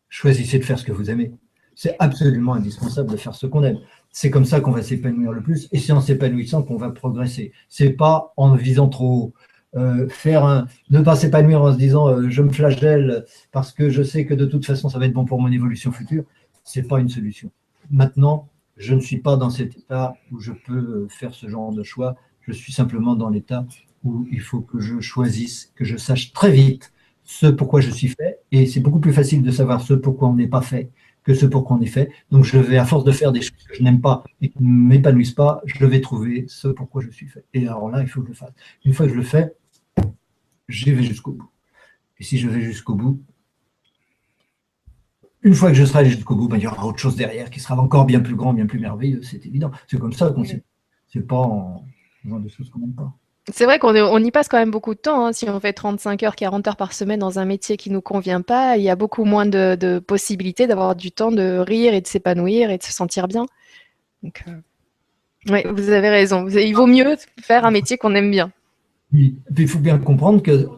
choisissez de faire ce que vous aimez. C'est absolument indispensable de faire ce qu'on aime. C'est comme ça qu'on va s'épanouir le plus, et c'est en s'épanouissant qu'on va progresser. C'est pas en visant trop haut. Ne pas s'épanouir en se disant je me flagelle parce que je sais que de toute façon ça va être bon pour mon évolution future, c'est pas une solution. Maintenant, je ne suis pas dans cet état où je peux faire ce genre de choix, je suis simplement dans l'état où il faut que je choisisse, que je sache très vite ce pourquoi je suis fait, et c'est beaucoup plus facile de savoir ce pourquoi on n'est pas fait que ce pourquoi on est fait. Donc je vais, à force de faire des choses que je n'aime pas et qui ne m'épanouissent pas, je vais trouver ce pourquoi je suis fait. Et alors là, il faut que je le fasse. Une fois que je le fais, j'y vais jusqu'au bout. Et si je vais jusqu'au bout, une fois que je serai allé jusqu'au bout, ben, il y aura autre chose derrière qui sera encore bien plus grand, bien plus merveilleux, c'est évident. C'est comme ça qu'on sait. C'est pas en faisant des choses qu'on n'aime pas. C'est vrai qu'on y passe quand même beaucoup de temps. Hein. Si on fait 35 heures, 40 heures par semaine dans un métier qui ne nous convient pas, il y a beaucoup moins de possibilités d'avoir du temps de rire et de s'épanouir et de se sentir bien. Donc, oui, vous avez raison. Il vaut mieux faire un métier qu'on aime bien. Oui. Et puis, il faut bien comprendre que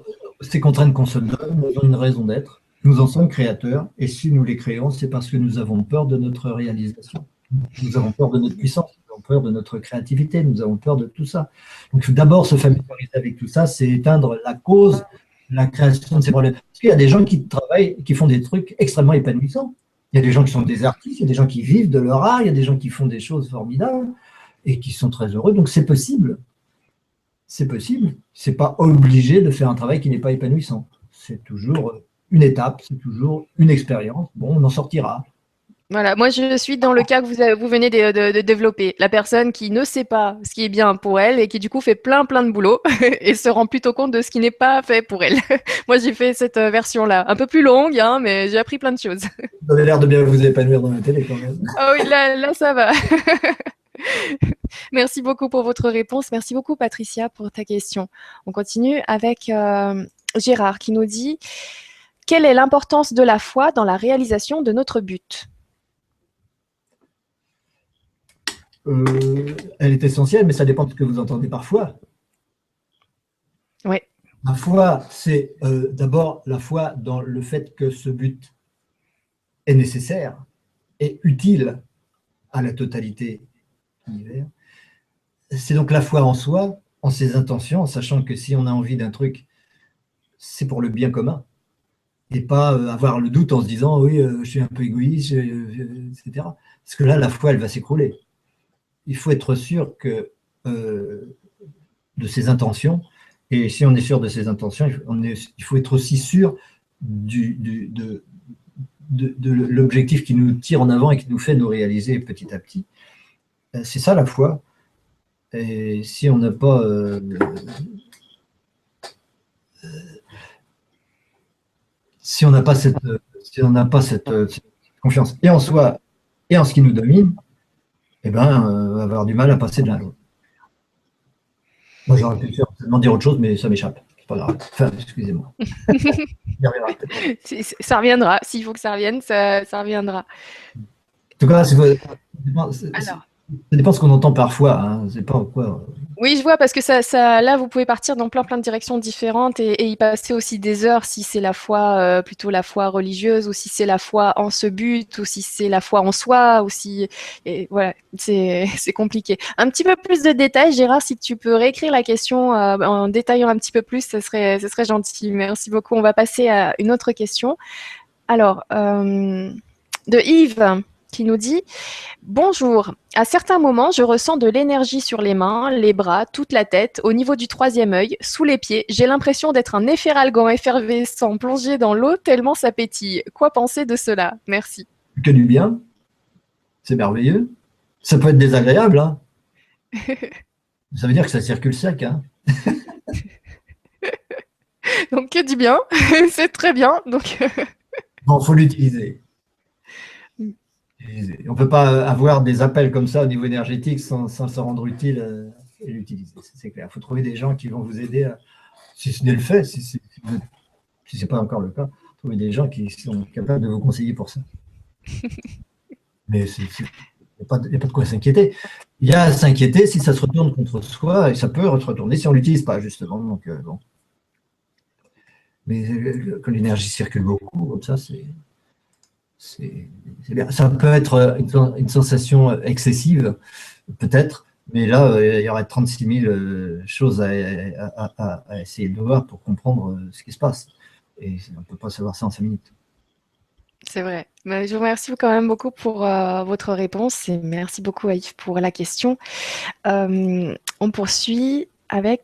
ces contraintes qu'on se donne nous ont une raison d'être. Nous en sommes créateurs, et si nous les créons, c'est parce que nous avons peur de notre réalisation. Nous avons peur de notre puissance, nous avons peur de notre créativité, nous avons peur de tout ça. Donc, il faut d'abord se familiariser avec tout ça, c'est éteindre la cause de la création de ces problèmes. Parce qu'il y a des gens qui travaillent, qui font des trucs extrêmement épanouissants. Il y a des gens qui sont des artistes, il y a des gens qui vivent de leur art, il y a des gens qui font des choses formidables et qui sont très heureux. Donc, c'est possible. C'est possible. C'est pas obligé de faire un travail qui n'est pas épanouissant. C'est toujours une étape, c'est toujours une expérience. Bon, on en sortira. Voilà, moi je suis dans le cas que vous venez de développer. La personne qui ne sait pas ce qui est bien pour elle et qui du coup fait plein de boulot et se rend plutôt compte de ce qui n'est pas fait pour elle. Moi j'ai fait cette version-là, un peu plus longue, hein, mais j'ai appris plein de choses. Vous avez l'air de bien vous épanouir dans la télé quand même. Ah oui, là ça va. Merci beaucoup pour votre réponse. Merci beaucoup, Patricia, pour ta question. On continue avec Gérard qui nous dit « Quelle est l'importance de la foi dans la réalisation de notre but ?» Elle est essentielle, mais ça dépend de ce que vous entendez par foi. Oui. La foi, c'est d'abord la foi dans le fait que ce but est nécessaire et utile à la totalité de l'univers. C'est donc la foi en soi, en ses intentions, en sachant que si on a envie d'un truc, c'est pour le bien commun, et pas avoir le doute en se disant oui, je suis un peu égoïste, etc. Parce que là, la foi, elle va s'écrouler. Il faut être sûr que, de ses intentions, et si on est sûr de ses intentions, il faut être aussi sûr de l'objectif qui nous tire en avant et qui nous fait nous réaliser petit à petit. C'est ça la foi. Et si on n'a pas cette confiance et en soi et en ce qui nous domine, eh ben, on va avoir du mal à passer de l'un à l'autre. Moi, j'aurais pu dire autre chose, mais ça m'échappe. C'est pas grave. Enfin, excusez-moi. Ça reviendra. S'il faut que ça revienne, ça reviendra. En tout cas, ça dépend de ce qu'on entend parfois. Hein. C'est pas quoi. Oui, je vois, parce que là, vous pouvez partir dans plein de directions différentes et y passer aussi des heures, si c'est la foi, plutôt la foi religieuse, ou si c'est la foi en ce but, ou si c'est la foi en soi, ou si... Et voilà, c'est compliqué. Un petit peu plus de détails, Gérard, si tu peux réécrire la question en détaillant un petit peu plus, ce serait gentil. Merci beaucoup. On va passer à une autre question. Alors, de Yves, qui nous dit « Bonjour, à certains moments, je ressens de l'énergie sur les mains, les bras, toute la tête, au niveau du troisième œil, sous les pieds. J'ai l'impression d'être un efferalgan effervescent plongé dans l'eau tellement ça pétille. Quoi penser de cela? Merci. » Que du bien. C'est merveilleux. Ça peut être désagréable. Hein. Ça veut dire que ça circule sec. Hein. Donc, que du bien. C'est très bien. Donc... Bon, il faut l'utiliser. On ne peut pas avoir des appels comme ça au niveau énergétique sans se rendre utile et l'utiliser, c'est clair. Il faut trouver des gens qui vont vous aider, si ce n'est le fait, si ce n'est pas encore le cas, trouver des gens qui sont capables de vous conseiller pour ça. Mais il n'y a pas de quoi s'inquiéter. Il y a à s'inquiéter si ça se retourne contre soi, et ça peut se retourner si on ne l'utilise pas, justement. Donc, bon. Mais que l'énergie circule beaucoup, comme ça, c'est bien. Ça peut être une sensation excessive, peut-être, mais là, il y aurait 36 000 choses à essayer de voir pour comprendre ce qui se passe. Et on ne peut pas savoir ça en 5 minutes. C'est vrai. Mais je vous remercie quand même beaucoup pour votre réponse et merci beaucoup, Aïf, pour la question. On poursuit avec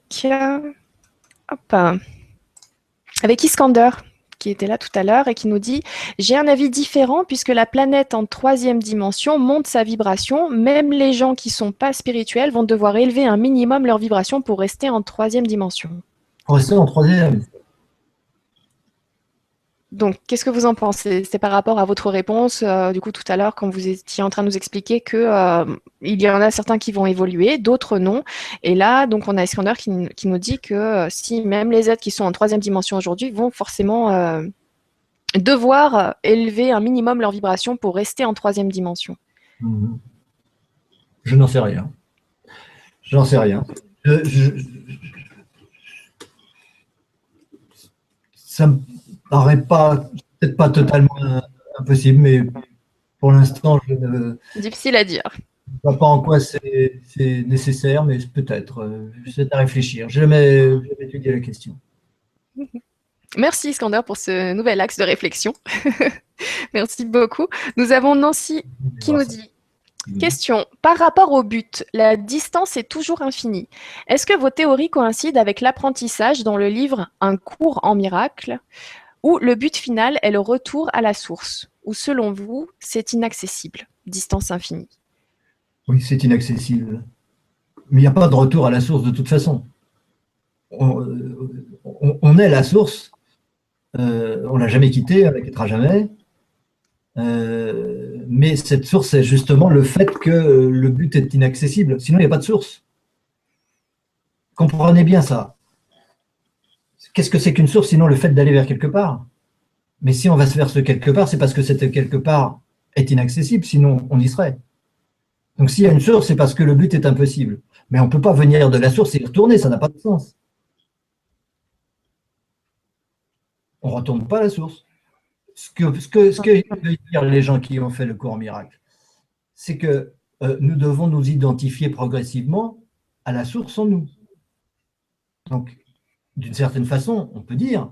Iskander, qui était là tout à l'heure et qui nous dit « J'ai un avis différent puisque la planète en 3e dimension monte sa vibration. Même les gens qui ne sont pas spirituels vont devoir élever un minimum leur vibration pour rester en 3e dimension. » Pour rester en 3e. Donc, qu'est-ce que vous en pensez? C'est par rapport à votre réponse, du coup, tout à l'heure, quand vous étiez en train de nous expliquer que il y en a certains qui vont évoluer, d'autres non. Et là, donc, on a Iskander qui nous dit que si même les êtres qui sont en 3e dimension aujourd'hui vont forcément devoir élever un minimum leur vibration pour rester en 3e dimension. Je n'en sais rien. Je n'en sais rien. Ça me paraît peut-être pas totalement impossible, mais pour l'instant, je ne... Difficile à dire. Je ne vois pas en quoi c'est nécessaire, mais peut-être. C'est à réfléchir. Je n'ai jamais étudié la question. Merci Iskander pour ce nouvel axe de réflexion. Merci beaucoup. Nous avons Nancy qui nous dit question. Par rapport au but, la distance est toujours infinie. Est-ce que vos théories coïncident avec l'apprentissage dans le livre Un cours en miracle, où le but final est le retour à la source, ou selon vous, c'est inaccessible, distance infinie? Oui, c'est inaccessible. Mais il n'y a pas de retour à la source de toute façon. On est la source, on ne l'a jamais quittée, on ne la quittera jamais. Mais cette source, c'est justement le fait que le but est inaccessible. Sinon, il n'y a pas de source. Comprenez bien ça. Qu'est-ce que c'est qu'une source, sinon le fait d'aller vers quelque part? Mais si on va se vers ce quelque part, c'est parce que cette quelque part est inaccessible, sinon on y serait. Donc s'il y a une source, c'est parce que le but est impossible. Mais on ne peut pas venir de la source et y retourner, ça n'a pas de sens. On ne retourne pas à la source. Ce que veulent dire les gens qui ont fait le cours miracle, c'est que nous devons nous identifier progressivement à la source en nous. Donc, d'une certaine façon, on peut dire,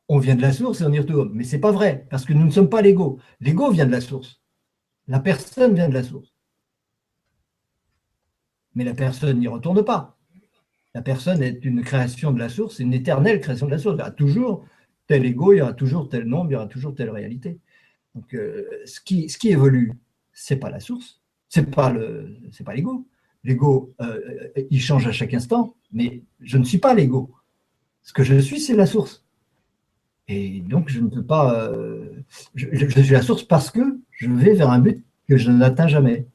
on vient de la source et on y retourne. Mais ce n'est pas vrai, parce que nous ne sommes pas l'ego. L'ego vient de la source. La personne vient de la source. Mais la personne n'y retourne pas. La personne est une création de la source, une éternelle création de la source. Il y aura toujours tel ego, il y aura toujours tel nombre, il y aura toujours telle réalité. Donc, ce qui évolue, ce n'est pas la source, ce n'est pas l'ego. L'ego, il change à chaque instant, mais je ne suis pas l'ego. Ce que je suis, c'est la source. Et donc, je ne peux pas... je suis la source parce que je vais vers un but que je n'atteins jamais.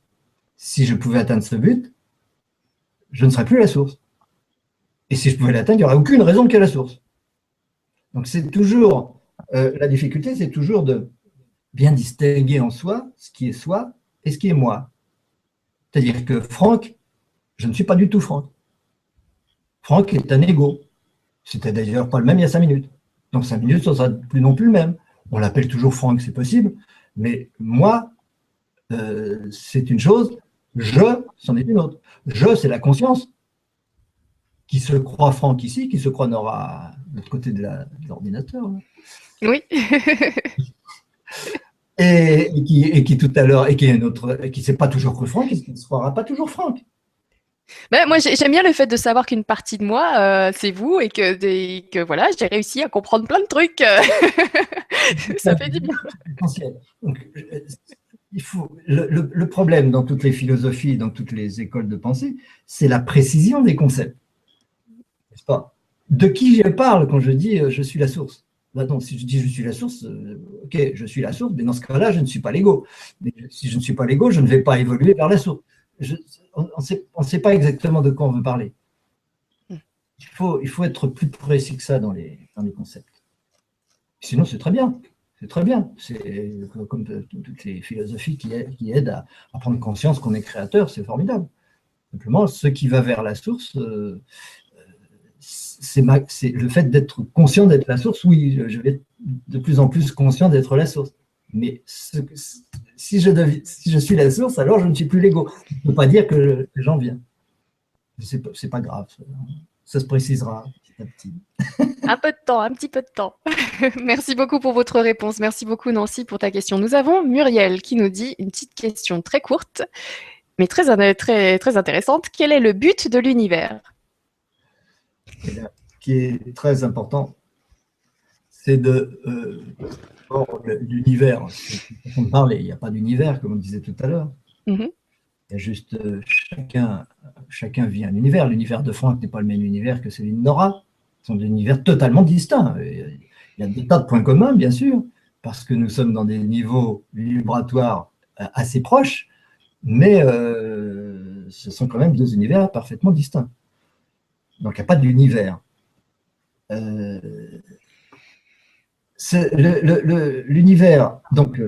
Si je pouvais atteindre ce but, je ne serais plus la source. Et si je pouvais l'atteindre, il n'y aurait aucune raison qu'il y ait la source. Donc, c'est toujours... la difficulté, c'est toujours de bien distinguer en soi ce qui est soi et ce qui est moi. C'est-à-dire que Franck, je ne suis pas du tout Franck. Franck est un ego. C'était d'ailleurs pas le même il y a 5 minutes. Donc 5 minutes, ça ne sera plus non plus le même. On l'appelle toujours Franck, c'est possible. Mais moi, c'est une chose. Je, c'en est une autre. Je, c'est la conscience qui se croit Franck ici, qui se croit Nora de l'autre côté de l'ordinateur. Oui. et qui tout à l'heure, et qui est notre, qui ne s'est pas toujours cru Franck, et qui ne se croira pas toujours Franck. Ben, moi, j'aime bien le fait de savoir qu'une partie de moi, c'est vous et que voilà, j'ai réussi à comprendre plein de trucs. Ça fait du bien. Donc, le problème dans toutes les philosophies, dans toutes les écoles de pensée, c'est la précision des concepts. N'est-ce pas? De qui je parle quand je dis je suis la source? Ben non, si je dis je suis la source, ok, je suis la source, mais dans ce cas-là, je ne suis pas l'ego. Mais si je ne suis pas l'ego, je ne vais pas évoluer vers la source. On ne sait pas exactement de quoi on veut parler. Il faut être plus précis que ça dans les concepts. Sinon, c'est très bien. C'est très bien. C'est comme toutes les philosophies qui aident à prendre conscience qu'on est créateur, c'est formidable. Simplement, ce qui va vers la source, c'est le fait d'être conscient d'être la source. Oui, je vais être de plus en plus conscient d'être la source. Mais si je suis la source, alors je ne suis plus l'ego. Je ne peux pas dire que j'en viens. C'est pas grave. Ça se précisera petit à petit. Un peu de temps, un petit peu de temps. Merci beaucoup pour votre réponse. Merci beaucoup, Nancy, pour ta question. Nous avons Muriel qui nous dit une petite question très courte, mais très intéressante. Quel est le but de l'univers? Ce qui est très important, c'est de... l'univers, on parle, il n'y a pas d'univers, comme on disait tout à l'heure. Il y a juste chacun vit un univers. L'univers de Franck n'est pas le même univers que celui de Nora. Ce sont des univers totalement distincts. Il y a des tas de points communs, bien sûr, parce que nous sommes dans des niveaux vibratoires assez proches, mais ce sont quand même deux univers parfaitement distincts. Donc, il n'y a pas d'univers. L'univers, donc,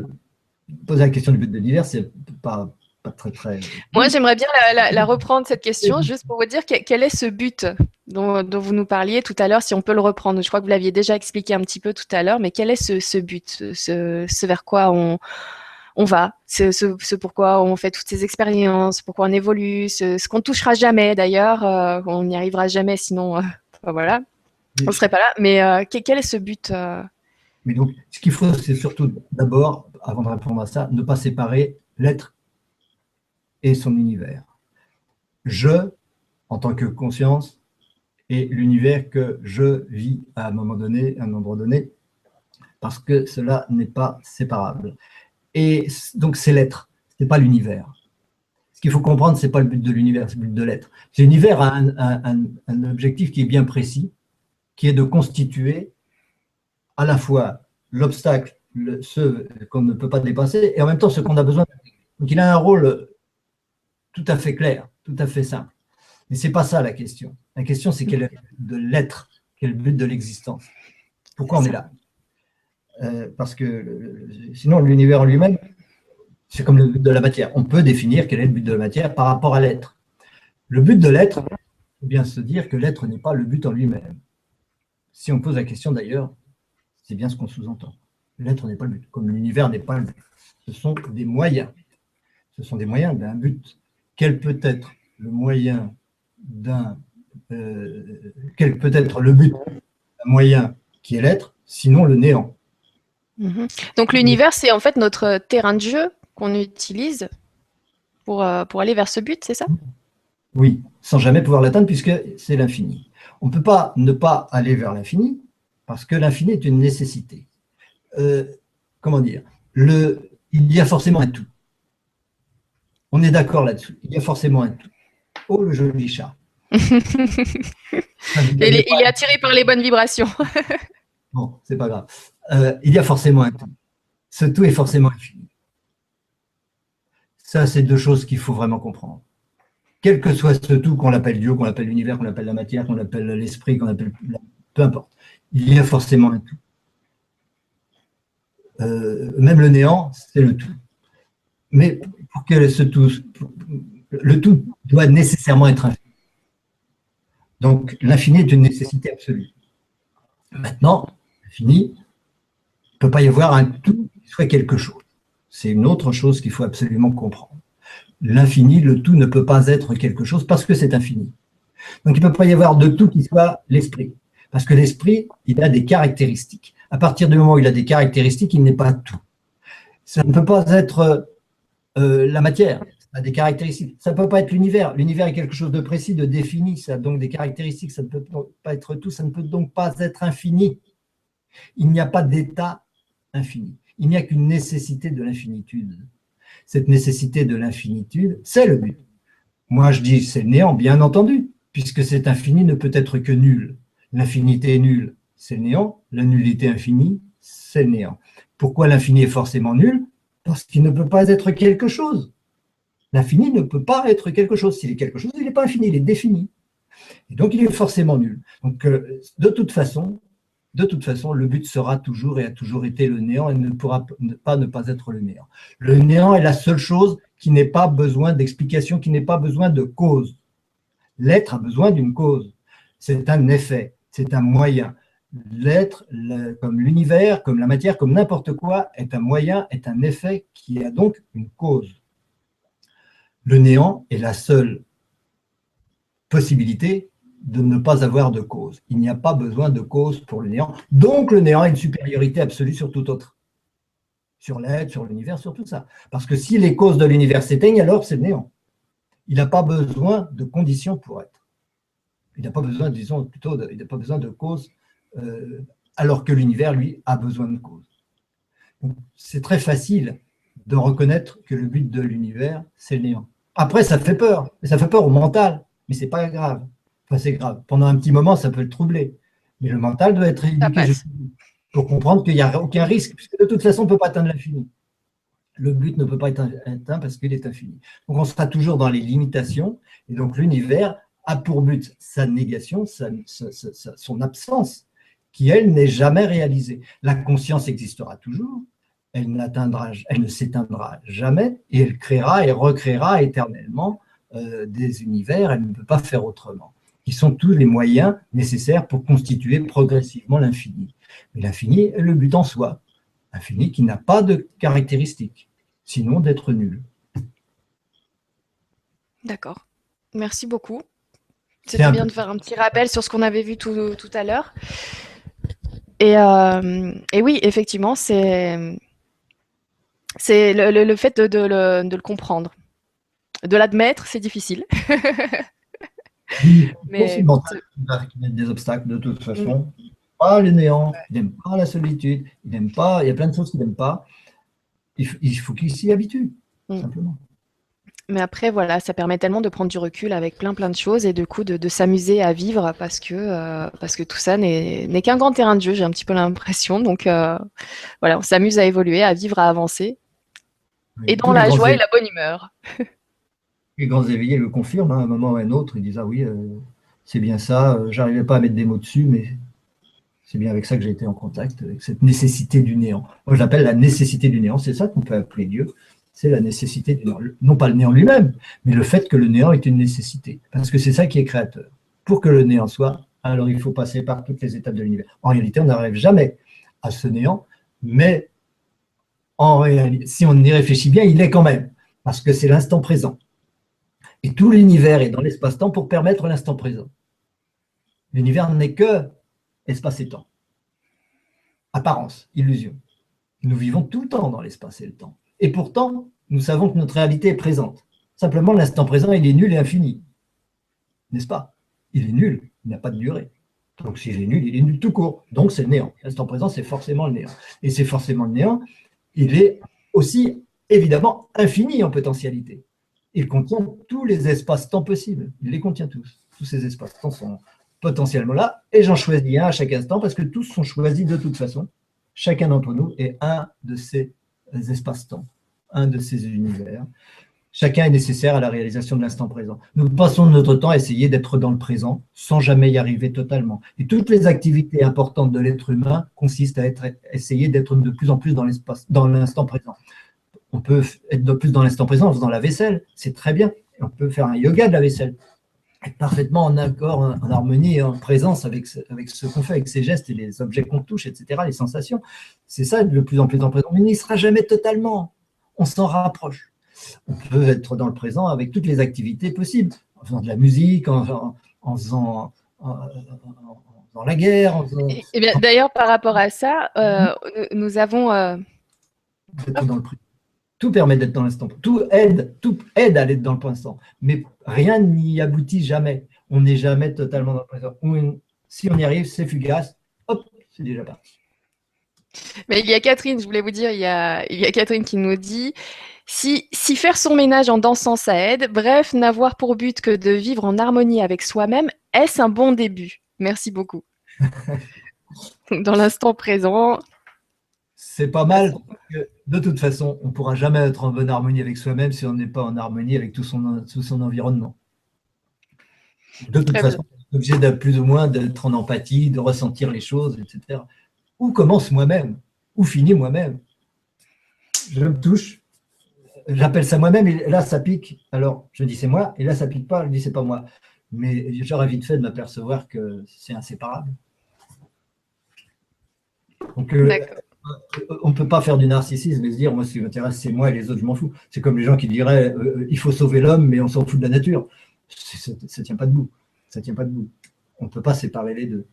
poser la question du but de l'univers, c'est pas très... Moi, j'aimerais bien la reprendre, cette question, juste pour vous dire quel est ce but dont vous nous parliez tout à l'heure, si on peut le reprendre. Je crois que vous l'aviez déjà expliqué un petit peu tout à l'heure, mais quel est ce but, ce vers quoi on va, ce pourquoi on fait toutes ces expériences, pourquoi on évolue, ce qu'on ne touchera jamais d'ailleurs, on n'y arrivera jamais, sinon, voilà, on ne serait pas là. Mais quel est ce but Mais donc, ce qu'il faut, c'est surtout d'abord, avant de répondre à ça, ne pas séparer l'être et son univers. Je, en tant que conscience, et l'univers que je vis à un moment donné, à un endroit donné, parce que cela n'est pas séparable. Et donc, c'est l'être, ce n'est pas l'univers. Ce qu'il faut comprendre, ce n'est pas le but de l'univers, c'est le but de l'être. L'univers a un objectif qui est bien précis, qui est de constituer à la fois l'obstacle ceux qu'on ne peut pas dépasser, et en même temps ceux qu'on a besoin. Donc il a un rôle tout à fait clair, tout à fait simple. Mais ce n'est pas ça la question. La question, c'est quel est le but de l'être, quel est le but de l'existence. Pourquoi on est là? Parce que sinon, l'univers en lui-même, c'est comme le but de la matière. On peut définir quel est le but de la matière par rapport à l'être. Le but de l'être, il faut bien se dire que l'être n'est pas le but en lui-même. Si on pose la question d'ailleurs, c'est bien ce qu'on sous-entend. L'être n'est pas le but, comme l'univers n'est pas le but. Ce sont des moyens. Ce sont des moyens d'un but. Quel peut être le moyen d'un... quel peut être le but d'un moyen qui est l'être, sinon le néant? Donc l'univers, c'est en fait notre terrain de jeu qu'on utilise pour aller vers ce but, c'est ça? Oui, sans jamais pouvoir l'atteindre puisque c'est l'infini. On ne peut pas ne pas aller vers l'infini parce que l'infini est une nécessité. Comment dire? Il y a forcément un tout. On est d'accord là-dessus. Il y a forcément un tout. Oh, le joli chat. Il est attiré par les bonnes vibrations. Bon, c'est pas grave. Il y a forcément un tout. Ce tout est forcément infini. Ça, c'est deux choses qu'il faut vraiment comprendre. Quel que soit ce tout, qu'on l'appelle Dieu, qu'on l'appelle l'univers, qu'on l'appelle la matière, qu'on l'appelle l'esprit, qu'on appelle... peu importe. Il y a forcément un tout. Même le néant, c'est le tout. Mais pour que ce tout... Le tout doit nécessairement être infini. Donc, l'infini est une nécessité absolue. Maintenant, l'infini, il ne peut pas y avoir un tout qui soit quelque chose. C'est une autre chose qu'il faut absolument comprendre. L'infini, le tout ne peut pas être quelque chose parce que c'est infini. Donc, il ne peut pas y avoir de tout qui soit l'esprit. Parce que l'esprit, il a des caractéristiques. À partir du moment où il a des caractéristiques, il n'est pas tout. Ça ne peut pas être la matière, ça a des caractéristiques. Ça ne peut pas être l'univers. L'univers est quelque chose de précis, de défini, ça a donc des caractéristiques. Ça ne peut pas être tout, ça ne peut donc pas être infini. Il n'y a pas d'état infini. Il n'y a qu'une nécessité de l'infinitude. Cette nécessité de l'infinitude, c'est le but. Moi, je dis c'est le néant, bien entendu, puisque cet infini ne peut être que nul. L'infinité est nulle, c'est le néant. La nullité infinie, c'est le néant. Pourquoi l'infini est forcément nul? Parce qu'il ne peut pas être quelque chose. L'infini ne peut pas être quelque chose. S'il est quelque chose, il n'est pas infini, il est défini. Et donc, il est forcément nul. Donc, de toute façon, le but sera toujours et a toujours été le néant et ne pourra pas ne pas être le néant. Le néant est la seule chose qui n'ait pas besoin d'explication, qui n'ait pas besoin de cause. L'être a besoin d'une cause. C'est un effet, c'est un moyen. L'être, comme l'univers, comme la matière, comme n'importe quoi, est un moyen, est un effet qui a donc une cause. Le néant est la seule possibilité de ne pas avoir de cause. Il n'y a pas besoin de cause pour le néant. Donc le néant a une supériorité absolue sur tout autre. Sur l'être, sur l'univers, sur tout ça. Parce que si les causes de l'univers s'éteignent, alors c'est le néant. Il n'a pas besoin de conditions pour être. Il n'a pas besoin, disons plutôt, il n'a pas besoin de cause, alors que l'univers, lui, a besoin de cause. C'est très facile de reconnaître que le but de l'univers, c'est le néant. Après, ça fait peur. Mais ça fait peur au mental. Mais c'est pas grave. Enfin, c'est grave. Pendant un petit moment, ça peut le troubler. Mais le mental doit être éduqué pour comprendre qu'il n'y a aucun risque, puisque de toute façon, on ne peut pas atteindre l'infini. Le but ne peut pas être atteint parce qu'il est infini. Donc, on sera toujours dans les limitations. Et donc, l'univers a pour but sa négation, son absence, qui, elle, n'est jamais réalisée. La conscience existera toujours. Elle ne s'éteindra jamais et elle créera et recréera éternellement des univers. Elle ne peut pas faire autrement. Qui sont tous les moyens nécessaires pour constituer progressivement l'infini. Mais l'infini est le but en soi. Infini qui n'a pas de caractéristiques, sinon d'être nul. D'accord. Merci beaucoup. C'était bien de faire un petit rappel sur ce qu'on avait vu tout à l'heure. Et oui, effectivement, c'est le fait de le comprendre. De l'admettre, c'est difficile. Mais bon, il va mettre des obstacles de toute façon. Pas le néant, il n'aime pas la solitude, il n'aime pas, il y a plein de choses qu'il n'aime pas. Il faut qu'il s'y habitue, simplement. Mais après, voilà, ça permet tellement de prendre du recul avec plein de choses et du coup de s'amuser à vivre parce que tout ça n'est qu'un grand terrain de jeu, j'ai un petit peu l'impression. Donc voilà, on s'amuse à évoluer, à vivre, à avancer et Et dans tous la joie et la bonne humeur. les grands éveillés le confirment, hein, à un moment ou à un autre, ils disent ah oui, c'est bien ça, j'arrivais pas à mettre des mots dessus, mais c'est bien avec ça que j'ai été en contact, avec cette nécessité du néant. Moi, j'appelle la nécessité du néant, c'est ça qu'on peut appeler Dieu, c'est la nécessité du néant. Non pas le néant lui-même, mais le fait que le néant est une nécessité, parce que c'est ça qui est créateur. Pour que le néant soit, alors il faut passer par toutes les étapes de l'univers. En réalité, on n'arrive jamais à ce néant, mais en réalité, si on y réfléchit bien, il est quand même, parce que c'est l'instant présent. Et tout l'univers est dans l'espace-temps pour permettre l'instant présent. L'univers n'est que espace et temps. Apparence, illusion. Nous vivons tout le temps dans l'espace et le temps. Et pourtant, nous savons que notre réalité est présente. Simplement, l'instant présent, il est nul et infini. N'est-ce pas? Il est nul, il n'a pas de durée. Donc, s'il est nul, il est nul tout court. Donc, c'est le néant. L'instant présent, c'est forcément le néant. Et c'est forcément le néant. Il est aussi, évidemment, infini en potentialité. Il contient tous les espaces-temps possibles. Il les contient tous. Tous ces espaces-temps sont potentiellement là. Et j'en choisis un à chaque instant parce que tous sont choisis de toute façon. Chacun d'entre nous est un de ces espaces-temps, un de ces univers. Chacun est nécessaire à la réalisation de l'instant présent. Nous passons notre temps à essayer d'être dans le présent sans jamais y arriver totalement. Et toutes les activités importantes de l'être humain consistent à essayer d'être de plus en plus dans l'instant présent. On peut être de plus dans l'instant présent en faisant la vaisselle, c'est très bien. On peut faire un yoga de la vaisselle, être parfaitement en accord, en harmonie et en présence avec ce qu'on fait, avec ses gestes et les objets qu'on touche, etc., les sensations. C'est ça, de plus en plus en présent. Mais il n'y sera jamais totalement. On s'en rapproche. On peut être dans le présent avec toutes les activités possibles, en faisant de la musique, en faisant la guerre. Et bien, d'ailleurs, par rapport à ça, nous avons... Être dans le présent. Tout permet d'être dans l'instant. Tout aide à être dans le présent. Mais rien n'y aboutit jamais. On n'est jamais totalement dans le présent. Si on y arrive, c'est fugace. Hop, c'est déjà parti. Mais il y a Catherine, je voulais vous dire, il y a Catherine qui nous dit si faire son ménage en dansant, ça aide. Bref, n'avoir pour but que de vivre en harmonie avec soi-même, est-ce un bon début? Merci beaucoup. Dans l'instant présent. C'est pas mal, parce que de toute façon, on ne pourra jamais être en bonne harmonie avec soi-même si on n'est pas en harmonie avec tout son environnement. De toute façon, on est obligé de plus ou moins d'être en empathie, de ressentir les choses, etc. Où commence moi-même? Où finit moi-même? Je me touche, j'appelle ça moi-même, et là, ça pique. Alors, je dis c'est moi, et là, ça pique pas, je dis c'est pas moi. Mais j'aurais vite fait de m'apercevoir que c'est inséparable. Donc, on ne peut pas faire du narcissisme et se dire, moi, ce qui m'intéresse, c'est moi et les autres, je m'en fous. C'est comme les gens qui diraient, il faut sauver l'homme, mais on s'en fout de la nature. Ça ne tient pas debout. Ça tient pas debout. On ne peut pas séparer les deux.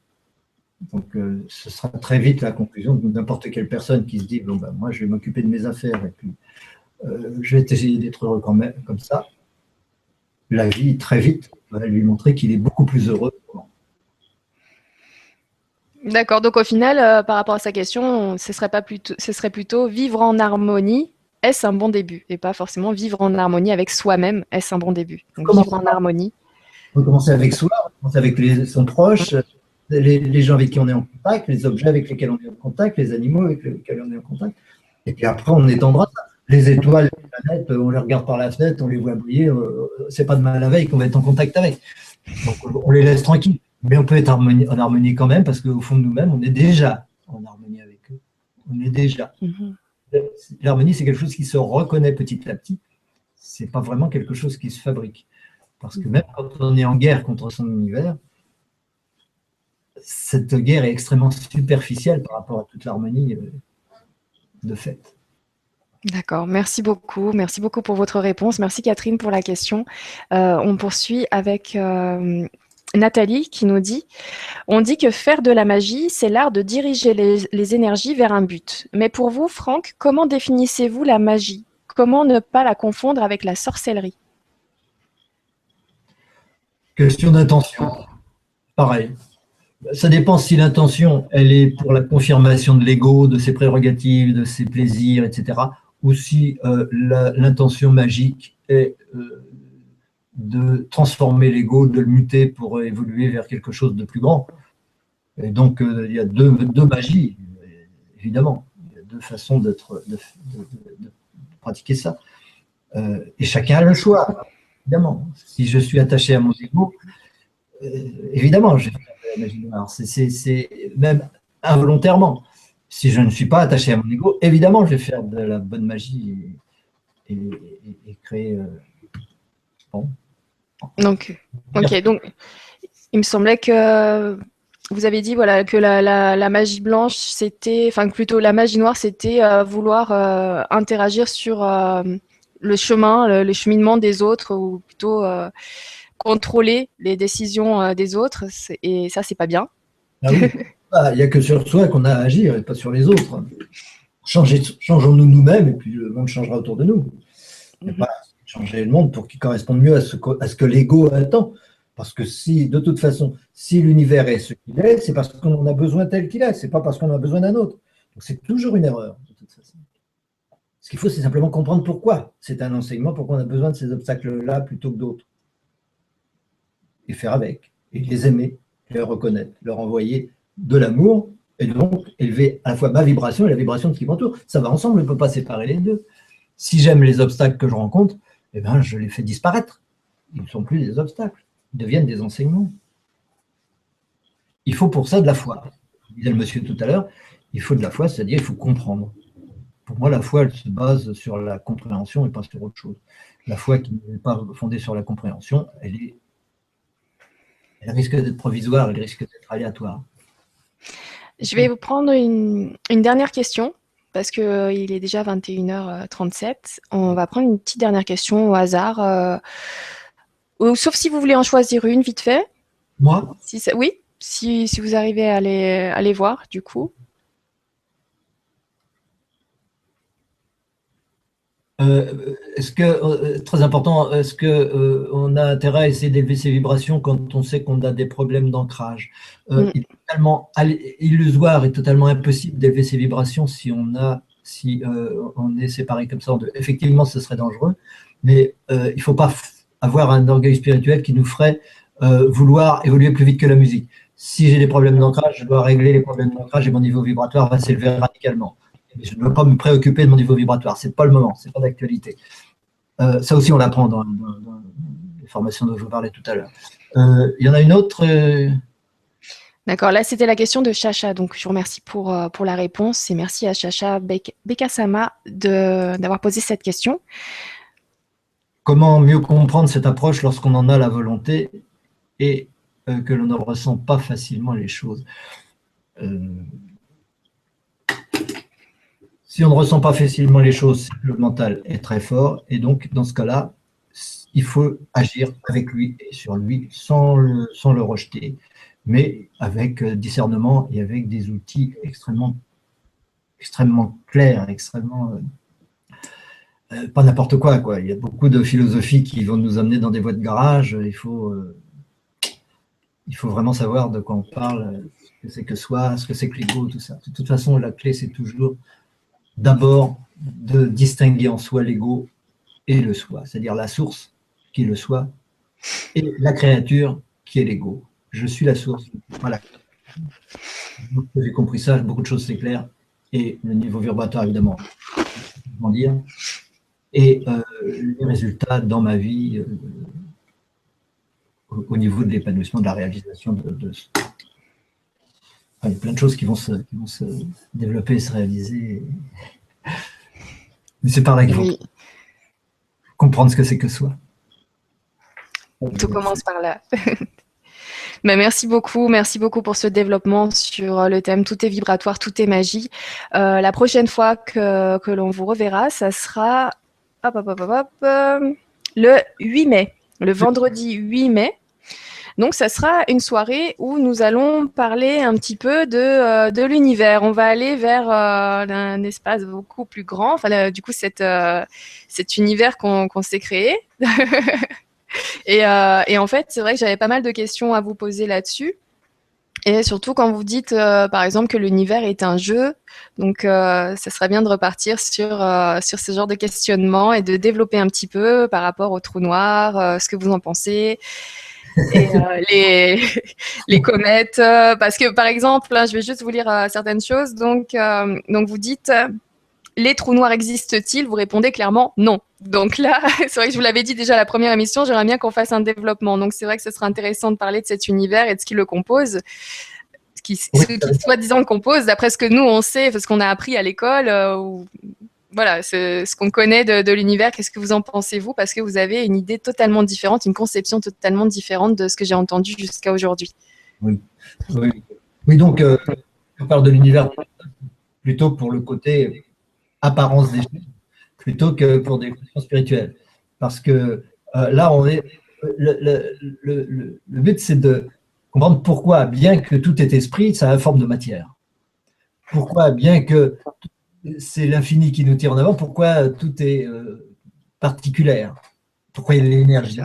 Donc, ce sera très vite la conclusion de n'importe quelle personne qui se dit, bon, ben, moi, je vais m'occuper de mes affaires et puis je vais essayer d'être heureux quand même, comme ça. La vie, très vite, va lui montrer qu'il est beaucoup plus heureux. D'accord, donc au final, par rapport à sa question, ce serait plutôt vivre en harmonie, est-ce un bon début? Et pas forcément vivre en harmonie avec soi-même, est-ce un bon début? Donc vivre en harmonie. On peut commencer avec soi, on peut commencer avec son proche, les gens avec qui on est en contact, les objets avec lesquels on est en contact, les animaux avec lesquels on est en contact. Et puis après, on étendra ça. Les étoiles, les planètes, on les regarde par la fenêtre, on les voit briller, c'est pas demain la veille qu'on va être en contact avec. Donc on les laisse tranquilles. Mais on peut être en harmonie quand même, parce qu'au fond de nous-mêmes, on est déjà en harmonie avec eux. On est déjà. L'harmonie, c'est quelque chose qui se reconnaît petit à petit. Ce n'est pas vraiment quelque chose qui se fabrique. Parce que même quand on est en guerre contre son univers, cette guerre est extrêmement superficielle par rapport à toute l'harmonie de fait. D'accord, merci beaucoup. Merci beaucoup pour votre réponse. Merci Catherine pour la question. On poursuit avec Nathalie qui nous dit « On dit que faire de la magie, c'est l'art de diriger les énergies vers un but. Mais pour vous, Franck, comment définissez-vous la magie? Comment ne pas la confondre avec la sorcellerie ?» Question d'intention. Pareil. Ça dépend si l'intention, elle est pour la confirmation de l'ego, de ses prérogatives, de ses plaisirs, etc. ou si l'intention magique est de transformer l'ego, de le muter pour évoluer vers quelque chose de plus grand. Et donc, il y a deux magies, évidemment. Il y a deux façons de pratiquer ça. Et chacun a le choix, évidemment. Si je suis attaché à mon ego, évidemment, je vais faire de la magie noire. C'est même involontairement. Si je ne suis pas attaché à mon ego, évidemment, je vais faire de la bonne magie et créer. Bon. Donc, ok, donc il me semblait que vous avez dit voilà, que la magie blanche, c'était, enfin plutôt la magie noire, c'était vouloir interagir sur le chemin, le cheminement des autres, ou plutôt contrôler les décisions des autres. Et ça, c'est pas bien. Ah oui, il n'y a que sur soi qu'on a à agir et pas sur les autres. Changeons-nous nous-mêmes et puis le monde changera autour de nous. Il n'y a pas à changer le monde pour qu'il corresponde mieux à ce que l'ego attend. Parce que si, de toute façon, si l'univers est ce qu'il est, c'est parce qu'on en a besoin tel qu'il est, c'est pas parce qu'on a besoin d'un autre. Donc c'est toujours une erreur, de toute façon. Ce qu'il faut, c'est simplement comprendre pourquoi. C'est un enseignement, pourquoi on a besoin de ces obstacles-là plutôt que d'autres. Et faire avec, et les aimer, les reconnaître, leur envoyer de l'amour, et donc élever à la fois ma vibration et la vibration de ce qui m'entoure. Ça va ensemble, on ne peut pas séparer les deux. Si j'aime les obstacles que je rencontre, eh ben, je les fais disparaître. Ils ne sont plus des obstacles, ils deviennent des enseignements. Il faut pour ça de la foi. Disait le monsieur tout à l'heure, il faut de la foi, c'est-à-dire il faut comprendre. Pour moi, la foi, elle se base sur la compréhension et pas sur autre chose. La foi qui n'est pas fondée sur la compréhension, elle risque d'être provisoire, elle risque d'être aléatoire. Je vais vous prendre une dernière question, parce qu'il est déjà 21h37. On va prendre une petite dernière question au hasard, sauf si vous voulez en choisir une, vite fait. Moi? Oui, si vous arrivez à les voir, du coup. Très important, est-ce qu'on a intérêt à essayer d'élever ses vibrations quand on sait qu'on a des problèmes d'ancrage? Il est totalement illusoire et totalement impossible d'élever ses vibrations si on est séparé comme ça en deux. Effectivement, ce serait dangereux, mais il ne faut pas avoir un orgueil spirituel qui nous ferait vouloir évoluer plus vite que la musique. Si j'ai des problèmes d'ancrage, je dois régler les problèmes d'ancrage et mon niveau vibratoire va s'élever radicalement. Je ne dois pas me préoccuper de mon niveau vibratoire. Ce n'est pas le moment, ce n'est pas d'actualité. Ça aussi, on l'apprend dans les formations dont je vous parlais tout à l'heure. Il y en a une autre D'accord, là c'était la question de Chacha, donc je vous remercie pour la réponse et merci à Chacha Bekasama d'avoir posé cette question. Comment mieux comprendre cette approche lorsqu'on en a la volonté et que l'on ne ressent pas facilement les choses? Si on ne ressent pas facilement les choses, le mental est très fort et donc dans ce cas-là, il faut agir avec lui et sur lui sans le rejeter, mais avec discernement et avec des outils extrêmement clairs, extrêmement pas n'importe quoi, quoi. Il y a beaucoup de philosophies qui vont nous amener dans des voies de garage. Il faut vraiment savoir de quoi on parle, ce que c'est que soi, ce que c'est que l'ego, tout ça. De toute façon, la clé, c'est toujours d'abord de distinguer en soi l'ego et le soi, c'est-à-dire la source qui est le soi et la créature qui est l'ego. Je suis la source. Voilà. J'ai compris ça, beaucoup de choses c'est clair. Et le niveau vibratoire, évidemment, comment dire. Et les résultats dans ma vie au niveau de l'épanouissement, de la réalisation Enfin, il y a plein de choses qui vont se développer et se réaliser. Mais c'est par là qu'il faut comprendre ce que c'est que soi. Tout commence par là. Mais merci beaucoup pour ce développement sur le thème Tout est vibratoire, tout est magie. La prochaine fois que l'on vous reverra, ça sera le 8 mai, le vendredi 8 mai. Donc, ça sera une soirée où nous allons parler un petit peu de l'univers. On va aller vers un espace beaucoup plus grand. Enfin, du coup, cet univers qu'on s'est créé. Et en fait, c'est vrai que j'avais pas mal de questions à vous poser là-dessus. Et surtout quand vous dites, par exemple, que l'univers est un jeu, donc ça serait bien de repartir sur ce genre de questionnement et de développer un petit peu par rapport au trou noir, ce que vous en pensez et les les comètes, parce que, par exemple, là, je vais juste vous lire, certaines choses. Donc vous dites, «Les trous noirs existent-ils?» Vous répondez clairement: «Non». Donc là, c'est vrai que je vous l'avais dit déjà à la première émission, j'aimerais bien qu'on fasse un développement. Donc c'est vrai que ce serait intéressant de parler de cet univers et de ce qui le compose, Oui, ce qui soi-disant le compose, d'après ce que nous on sait, parce qu'on a appris à l'école, ou voilà, ce qu'on connaît de l'univers. Qu'est-ce que vous en pensez, vous? Parce que vous avez une idée totalement différente, une conception totalement différente de ce que j'ai entendu jusqu'à aujourd'hui. oui, oui. Oui, donc, on parle de l'univers plutôt pour le côté apparence des choses, plutôt que pour des questions spirituelles. Parce que là, le but, c'est de comprendre pourquoi, bien que tout est esprit, ça a forme de matière. Pourquoi, bien que c'est l'infini qui nous tire en avant, pourquoi tout est particulière. Pourquoi il y a l'énergie.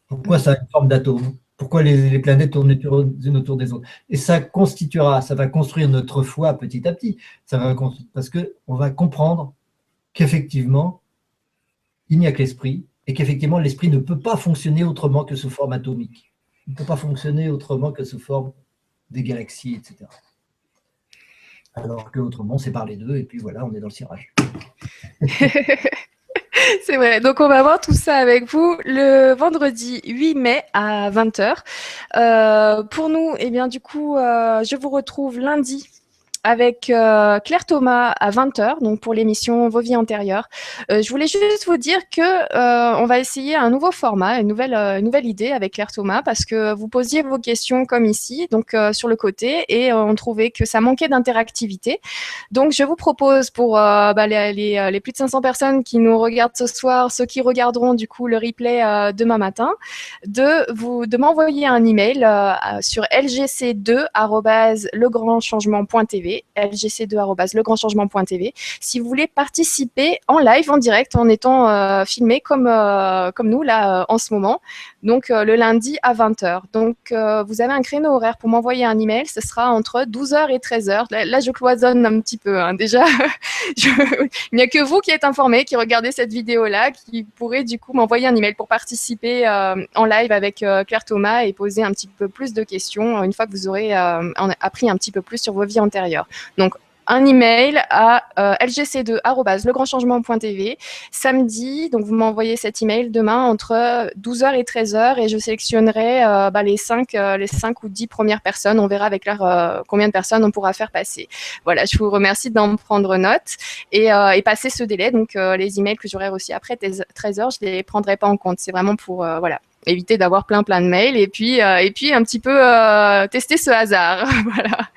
Pourquoi ça a une forme d'atome. Pourquoi les planètes tournent les unes autour des autres. Et ça constituera, ça va construire notre foi petit à petit. Parce qu'on va comprendre qu'effectivement, il n'y a que l'esprit, et qu'effectivement, l'esprit ne peut pas fonctionner autrement que sous forme atomique. Il ne peut pas fonctionner autrement que sous forme des galaxies, etc. Alors qu'autrement, c'est par les deux, et puis voilà, on est dans le cirage. C'est vrai. Donc, on va voir tout ça avec vous le vendredi 8 mai à 20 heures. Pour nous, eh bien, du coup, je vous retrouve lundi avec Claire Thomas à 20 heures, donc pour l'émission Vos vies antérieures. Je voulais juste vous dire que on va essayer un nouveau format, une nouvelle idée avec Claire Thomas, parce que vous posiez vos questions comme ici, donc sur le côté, et on trouvait que ça manquait d'interactivité. Donc je vous propose pour les plus de 500 personnes qui nous regardent ce soir, ceux qui regarderont du coup le replay demain matin, de m'envoyer un email sur lgc2@legrandchangement.tv, lgc2@legrandchangement.tv, si vous voulez participer en live, en direct, en étant filmé comme nous là en ce moment. Donc le lundi à 20 heures. Donc vous avez un créneau horaire pour m'envoyer un email, ce sera entre 12 heures et 13 heures. Là je cloisonne un petit peu, hein. Déjà. Il n'y a que vous qui êtes informés, qui regardez cette vidéo-là, qui pourrez du coup m'envoyer un email pour participer en live avec Claire Thomas et poser un petit peu plus de questions une fois que vous aurez appris un petit peu plus sur vos vies antérieures. Donc, un email à lgc2@legrandchangement.tv samedi. Donc, vous m'envoyez cet email demain entre 12 heures et 13 heures et je sélectionnerai les 5 ou 10 premières personnes. On verra avec leur combien de personnes on pourra faire passer. Voilà, je vous remercie d'en prendre note et passer ce délai. Donc, les emails que j'aurai reçus après 13 heures, je ne les prendrai pas en compte. C'est vraiment pour voilà, éviter d'avoir plein de mails et puis un petit peu tester ce hasard. Voilà.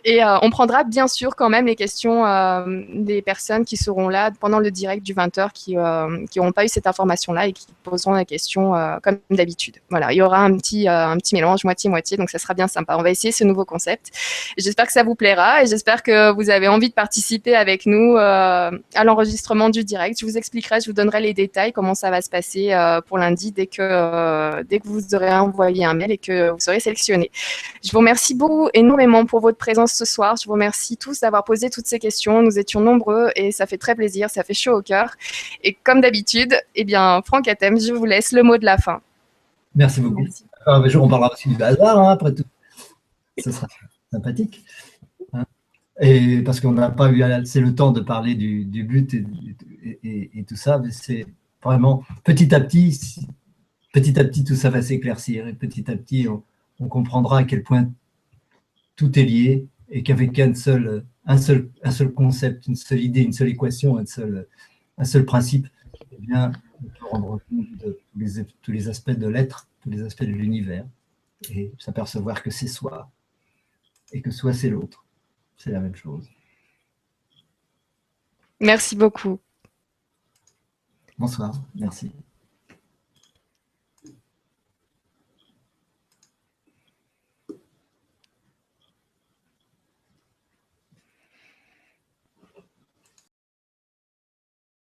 Et on prendra bien sûr quand même les questions des personnes qui seront là pendant le direct du 20h qui n'auront pas eu cette information-là et qui poseront la question comme d'habitude. Voilà, il y aura un petit mélange moitié-moitié, donc ça sera bien sympa. On va essayer ce nouveau concept. J'espère que ça vous plaira et j'espère que vous avez envie de participer avec nous à l'enregistrement du direct. Je vous expliquerai, je vous donnerai les détails, comment ça va se passer pour lundi dès que vous aurez envoyé un mail et que vous serez sélectionné. Je vous remercie beaucoup énormément pour votre présence ce soir. Je vous remercie tous d'avoir posé toutes ces questions. Nous étions nombreux et ça fait très plaisir, ça fait chaud au cœur. Et comme d'habitude, eh bien, Franck Atem, je vous laisse le mot de la fin. Merci beaucoup. Merci. Un jour, on parlera aussi du hasard, hein, après tout. Ce sera sympathique. Hein. Et parce qu'on n'a pas eu assez le temps de parler du but et tout ça, mais c'est vraiment petit à petit, tout ça va s'éclaircir et petit à petit, on comprendra à quel point tout est lié et qu'avec un seul concept, une seule idée, une seule équation, un seul principe, eh bien, on peut rendre compte de tous les aspects de l'être, tous les aspects de l'univers et s'apercevoir que c'est soi et que soi c'est l'autre. C'est la même chose. Merci beaucoup. Bonsoir, merci.